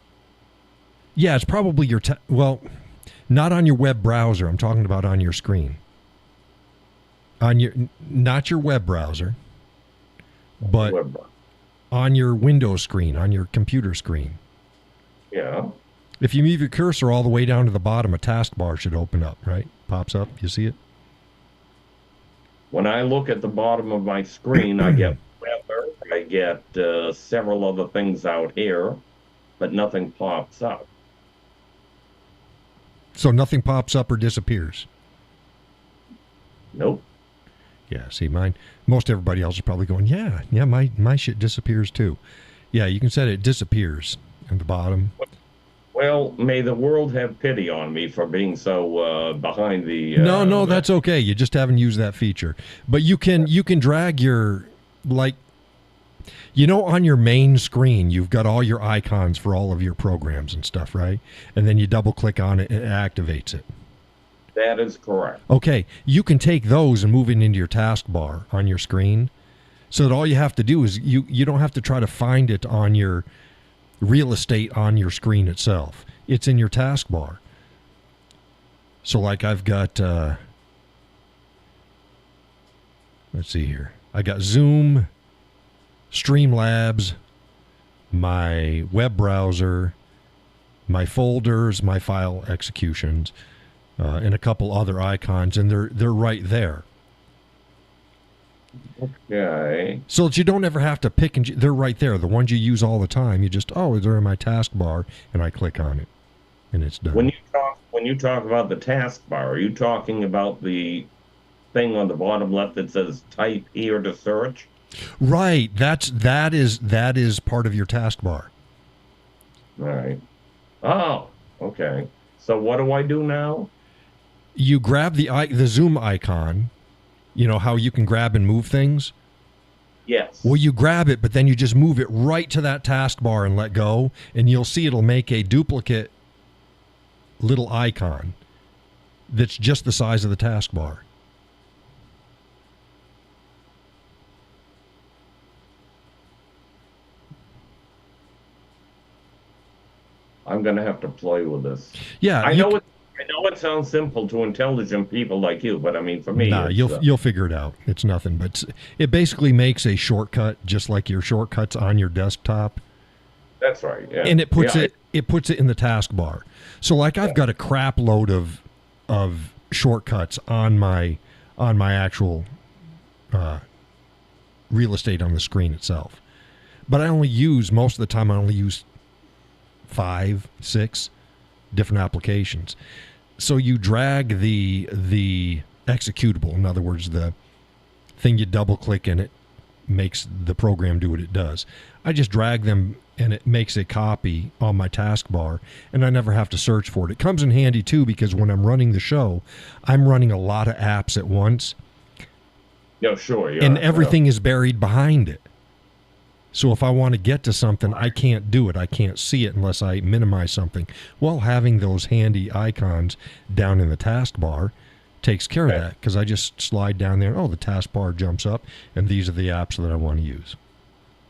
Yeah, it's probably your well, not on your web browser. I'm talking about on your screen. Not your web browser, but on your Windows screen, on your computer screen.
Yeah.
If you move your cursor all the way down to the bottom, a taskbar should open up, right? Pops up. You see it?
When I look at the bottom of my screen, I get weather, I get several other things out here, but nothing pops up.
So nothing pops up or disappears.
Nope.
Yeah, see, most everybody else is probably going, yeah, my shit disappears too. Yeah, you can set it disappears at the bottom.
Well, may the world have pity on me for being so behind the...
No, that's okay. You just haven't used that feature. But you can drag your, like, on your main screen, you've got all your icons for all of your programs and stuff, right? And then you double click on it and it activates it.
That is correct.
Okay, you can take those and move it into your taskbar on your screen, so that all you have to do is you don't have to try to find it on your real estate on your screen itself. It's in your taskbar. So like I've got, let's see here. I got Zoom, Streamlabs, my web browser, my folders, my file executions, and a couple other icons, and they're right there.
Okay.
So that you don't ever have to pick and they're right there. The ones you use all the time, you just they're in my taskbar, and I click on it, and it's done.
When you talk about the taskbar, are you talking about the thing on the bottom left that says type here to search?
Right. That is part of your taskbar.
All right. Oh, okay. So what do I do now?
You grab the Zoom icon. You know how you can grab and move things?
Yes.
Well, you grab it, but then you just move it right to that taskbar and let go, and you'll see it'll make a duplicate little icon that's just the size of the taskbar.
I'm going to have to play with this.
Yeah,
I know it sounds simple to intelligent people like you, but I mean, for me,
nah,
it's,
you'll figure it out. It's nothing, but it basically makes a shortcut, just like your shortcuts on your desktop.
That's right. Yeah.
And it puts
Yeah,
it puts it in the taskbar. So like I've got a crap load of shortcuts on my actual real estate on the screen itself. But I only use most of the time. I only use 5, 6 different applications. So you drag the executable, in other words, the thing you double click and it makes the program do what it does. I just drag them and it makes a copy on my taskbar, and I never have to search for it. It comes in handy too because when I'm running the show, I'm running a lot of apps at once.
yeah, sure. Yeah,
And everything is buried behind it. So if I want to get to something, I can't do it. I can't see it unless I minimize something. Well, having those handy icons down in the taskbar takes care of that, because I just slide down there. Oh, the taskbar jumps up, and these are the apps that I want to use.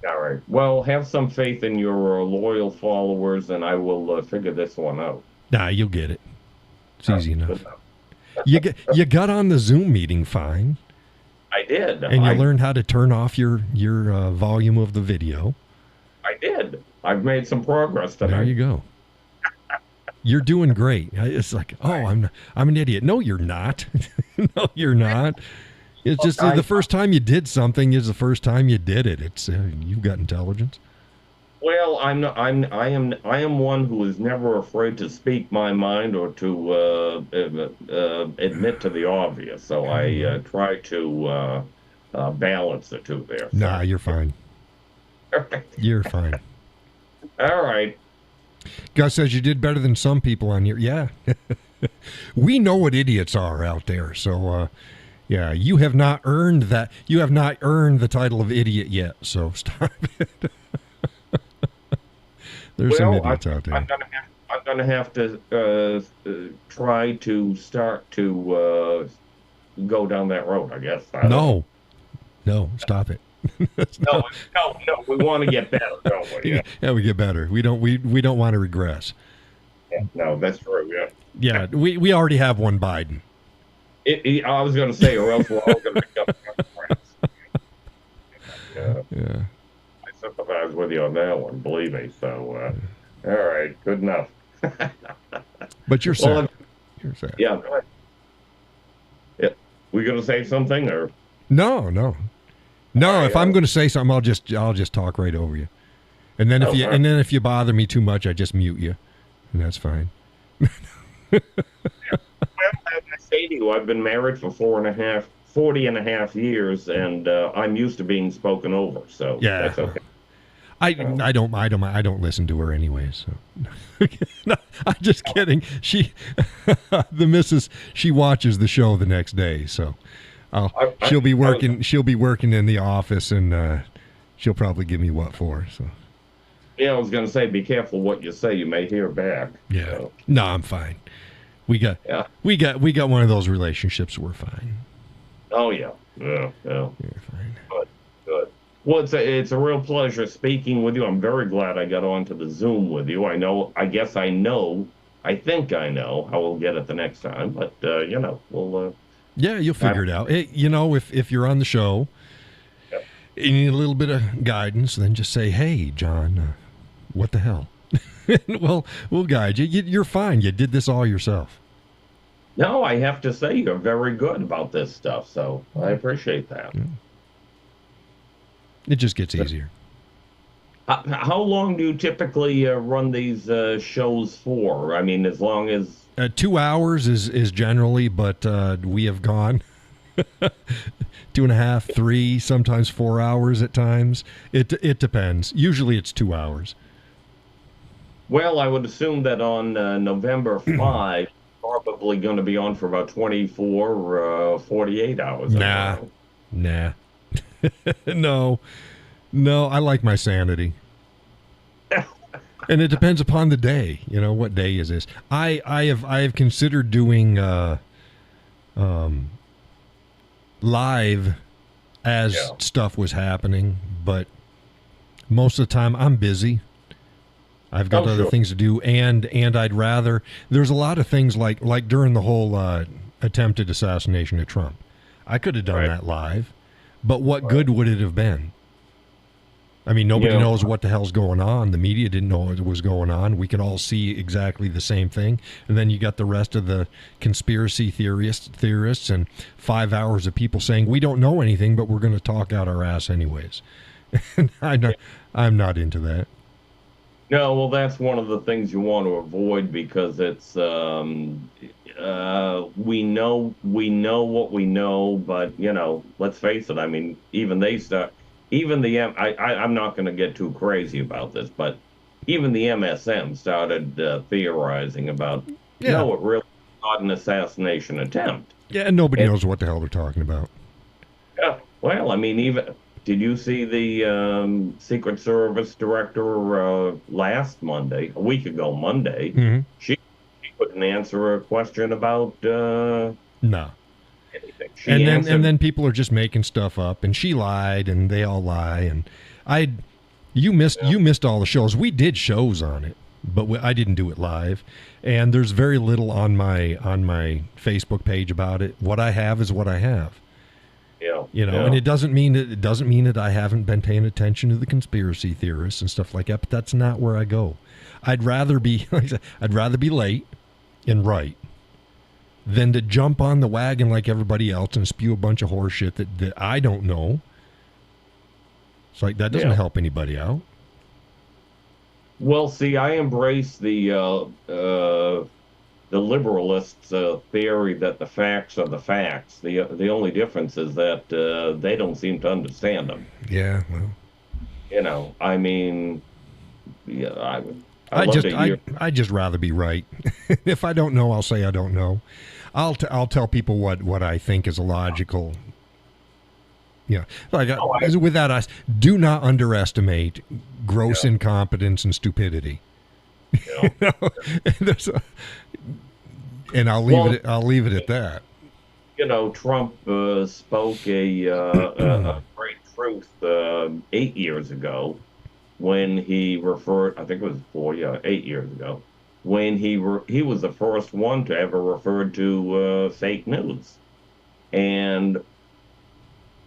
All right. Well, have some faith in your loyal followers, and I will figure this one out.
Nah, you'll get it. It's easy
Good
enough. You got on the Zoom meeting fine.
I did.
And you learned how to turn off your volume of the video.
I did. I've made some progress tonight.
There you go. You're doing great. It's like, oh, I'm an idiot. No, you're not. No, you're not. It's just the first time you did something is the first time you did it. It's you've got intelligence.
Well, I am one who is never afraid to speak my mind or to admit to the obvious. So I try to balance the two there. So.
Nah, you're fine. You're fine.
All right.
Gus says you did better than some people on your. Yeah. We know what idiots are out there. So, yeah, you have not earned that. You have not earned the title of idiot yet. So stop it. There's some idiots out there.
I'm gonna have to try to start to go down that road. I guess.
No, stop it.
No. We want to get better, don't we?
Yeah, we get better. We don't want to regress.
Yeah, no, that's true. Yeah.
Yeah, we already have one Biden.
I was going to say, or else we're all going to become friends.
Yeah.
I sympathize with you on that one, believe me. So, all right, good enough.
But you're sad.
Well,
You're sad.
Yeah, go ahead. Yeah, we going to say something or?
No.
Right,
If I'm going to say something, I'll just talk right over you. And then if you bother me too much, I just mute you, and that's fine.
Well, as I say to you, I've been married for 40 and a half years, and I'm used to being spoken over, so
Yeah.
that's okay.
I don't listen to her anyway. So no, I'm just kidding. She, the missus, she watches the show the next day, so she'll be working. She'll be working in the office, and she'll probably give me what for. So.
Yeah, I was going to say, be careful what you say. You may hear back.
Yeah.
So.
No, I'm fine. We got one of those relationships. We're fine.
Oh yeah. Yeah.
We're fine.
Good. Well, it's a real pleasure speaking with you. I'm very glad I got onto the Zoom with you. I think I know how we'll get it the next time, but we'll.
Yeah, you'll figure it out. Hey, if you're on the show, you need a little bit of guidance, then just say, "Hey, John, what the hell?" Well, we'll guide you. You're fine. You did this all yourself.
No, I have to say you're very good about this stuff, so I appreciate that.
Yeah. It just gets easier.
How long do you typically run these shows for? I mean, as long as
2 hours is generally, but we have gone 2.5, 3, sometimes 4 hours at times. It depends. Usually it's 2 hours.
Well, I would assume that on November 5, probably going to be on for about 24, 48 hours.
Nah. No, I like my sanity. And it depends upon the day. You know, what day is this? I have considered doing live as
Yeah.
stuff was happening, but most of the time I'm busy. I've got
Oh,
other
sure.
things to do, and I'd rather. There's a lot of things like during the whole attempted assassination of Trump. I could have done
Right.
that live, but what
Right.
good would it have been? I mean, nobody
You know,
knows what the hell's going on. The media didn't know what was going on. We could all see exactly the same thing. And then you got the rest of the conspiracy theorists and 5 hours of people saying, we don't know anything, but we're going to talk out our ass anyways. And I'm not into that.
No, well, that's one of the things you want to avoid because it's we know what we know, but let's face it. I mean, even the I'm not going to get too crazy about this, but even the MSM started theorizing about
Yeah.
no, it really was not an assassination attempt.
Yeah, and nobody
And-
knows what the hell they're talking about.
Yeah, well, I mean, even did you see the Secret Service director last Monday, a week ago Monday?
Mm-hmm.
She couldn't answer a question about
No.
anything.
And then people are just making stuff up, and she lied, and they all lie, and you missed all the shows. We did shows on it, but I didn't do it live, and there's very little on my Facebook page about it. What I have is what I have. And it doesn't mean that I haven't been paying attention to the conspiracy theorists and stuff like that, but that's not where I go. I'd rather be late and right than to jump on the wagon like everybody else and spew a bunch of horse shit that I don't know. It's like that doesn't help anybody out.
Well, see, I embrace the liberalists' theory that the facts are the facts. The only difference is that they don't seem to understand them.
Yeah, well,
I mean, yeah, I
just rather be right. If I don't know, I'll say I don't know. I'll tell people what I think is a logical. Yeah, with that, do not underestimate gross incompetence and stupidity. And I'll leave it at that.
Trump spoke a great truth 8 years ago when he referred. I think it was 8 years ago when he was the first one to ever refer to fake news, and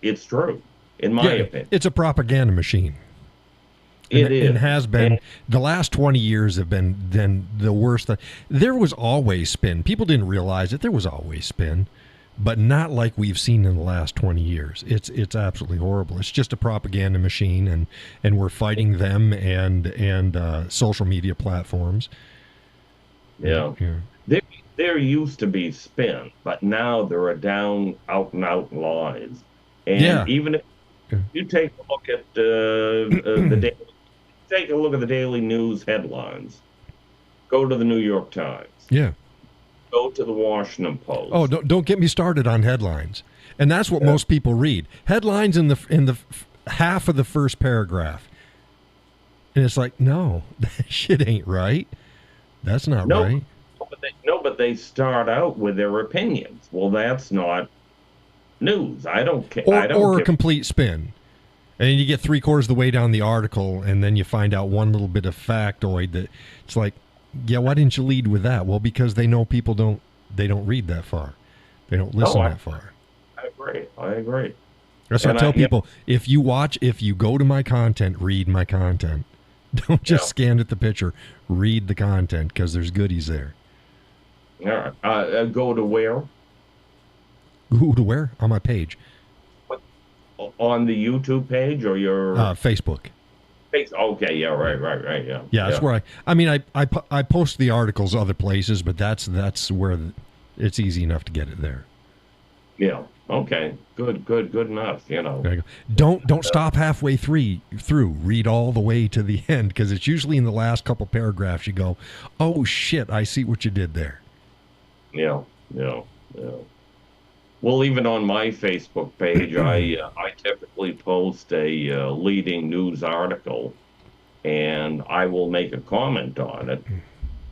it's true in my opinion.
It's a propaganda machine.
It is.
It has been. The last 20 years have been the worst. There was always spin. People didn't realize it. There was always spin, but not like we've seen in the last 20 years. It's absolutely horrible. It's just a propaganda machine, and we're fighting them and social media platforms.
Yeah. There used to be spin, but now there are out and out lies. And even if you take a look at take a look at the daily news headlines. Go to the New York Times.
Yeah.
Go to the Washington Post.
Oh, don't get me started on headlines. And that's what most people read. Headlines in the half of the first paragraph. And it's like, no, that shit ain't right. That's not right.
But they start out with their opinions. Well, that's not news. I don't care.
Or a complete spin. And you get 3/4 of the way down the article, and then you find out one little bit of factoid that it's like, yeah, why didn't you lead with that? Well, because they know people don't read that far. They don't listen that far.
I agree.
That's what I tell people. If you go to my content, read my content. Don't just scan at the picture. Read the content, because there's goodies there.
All right. Go to where?
Go to where? On my page.
On the YouTube page or your
Facebook.
Okay, yeah, right, yeah.
Yeah, that's where I post the articles other places, but that's where it's easy enough to get it there.
Yeah. Okay. Good enough.
Don't stop halfway through. Read all the way to the end, because it's usually in the last couple paragraphs you go, oh shit, I see what you did there.
Yeah. Well, even on my Facebook page, I typically post a leading news article, and I will make a comment on it.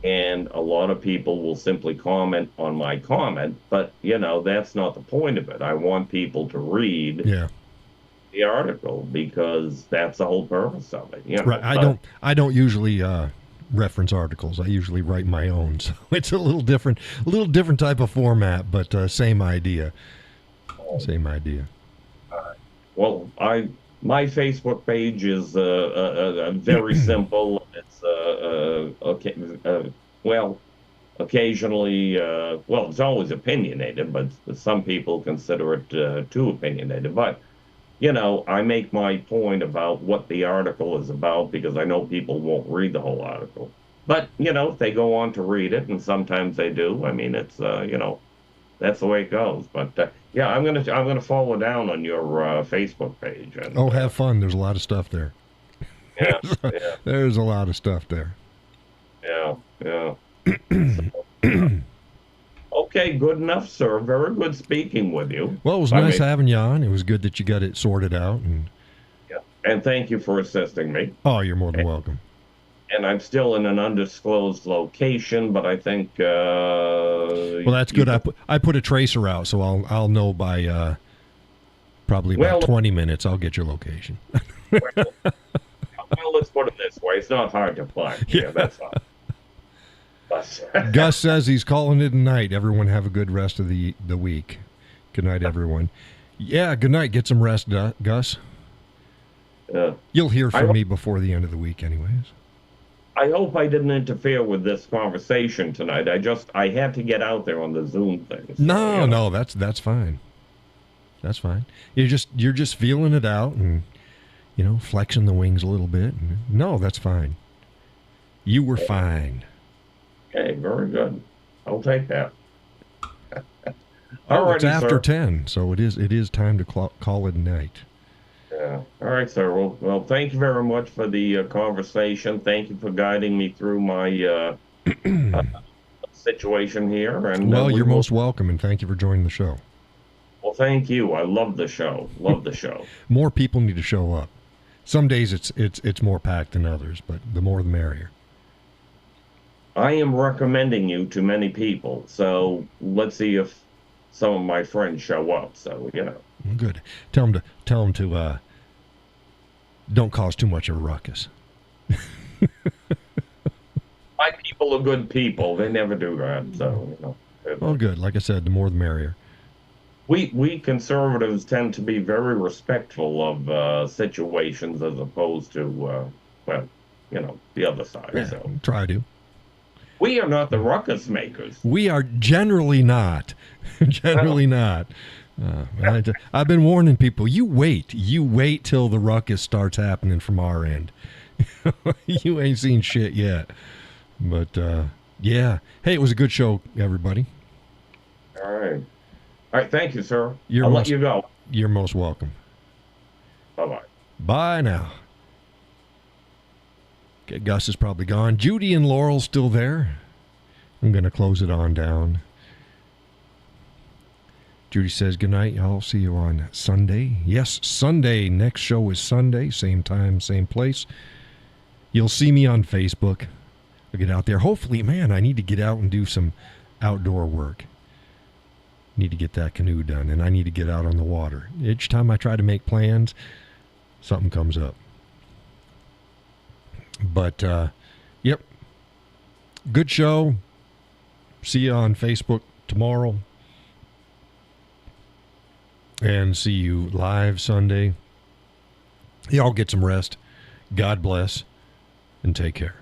And a lot of people will simply comment on my comment, but that's not the point of it. I want people to read
Yeah.
the article because that's the whole purpose of it.
Right. I don't usually reference articles. I usually write my own, so it's a little different type of format, but same idea. Same idea.
Well, my Facebook page is very simple. It's okay. Well, occasionally, it's always opinionated, but some people consider it too opinionated. But I make my point about what the article is about because I know people won't read the whole article. But if they go on to read it, and sometimes they do. I mean, it's that's the way it goes. But yeah, I'm gonna follow down on your Facebook page. And,
have fun. There's a lot of stuff there.
Yeah, yeah,
There's a lot of stuff there.
yeah, yeah. Okay, good enough, sir. Very good speaking with you.
Well, it was nice having you on. It was good that you got it sorted out.
And thank you for assisting me.
Oh, you're more than welcome.
And I'm still in an undisclosed location, but I think.
Well, that's good. I put a tracer out, so I'll know by probably about 20 minutes. I'll get your location.
Well, let's put it this way: it's not hard to find. Yeah, that's all.
Gus says he's calling it a night. Everyone have a good rest of the week. Good night, everyone. Yeah, good night. Get some rest, Gus. You'll hear from me before the end of the week anyways.
I hope I didn't interfere with this conversation tonight. I had to get out there on the Zoom thing. So,
no, that's fine. That's fine. You're just feeling it out and flexing the wings a little bit. No, that's fine. You were fine.
Okay, very good. I'll take that.
It's after 10, so it is time to call it a night.
Yeah. All right, sir. Well, thank you very much for the conversation. Thank you for guiding me through my situation here. And
you're most welcome, and thank you for joining the show.
Well, thank you. I love the show. Love the show.
More people need to show up. Some days it's more packed than others, but the more the merrier.
I am recommending you to many people, so let's see if some of my friends show up. So
Good. Tell them to don't cause too much of a ruckus.
My people are good people. They never do that. So
Well, good. Like I said, the more the merrier.
We conservatives tend to be very respectful of situations as opposed to the other side.
Yeah,
so
try to.
We are not the ruckus makers.
We are generally not. Not. I've been warning people. You wait till the ruckus starts happening from our end. You ain't seen shit yet. But yeah. Hey, it was a good show, everybody.
All right. Thank you, sir.
I'll
let you go.
You're most welcome.
Bye-bye.
Bye now. Okay, Gus is probably gone. Judy and Laurel's still there. I'm going to close it on down. Judy says, good night. I'll see you on Sunday. Yes, Sunday. Next show is Sunday. Same time, same place. You'll see me on Facebook. I'll get out there. Hopefully, man, I need to get out and do some outdoor work. Need to get that canoe done, and I need to get out on the water. Each time I try to make plans, something comes up. But, yep. Good show. See you on Facebook tomorrow. And see you live Sunday. Y'all get some rest. God bless. And take care.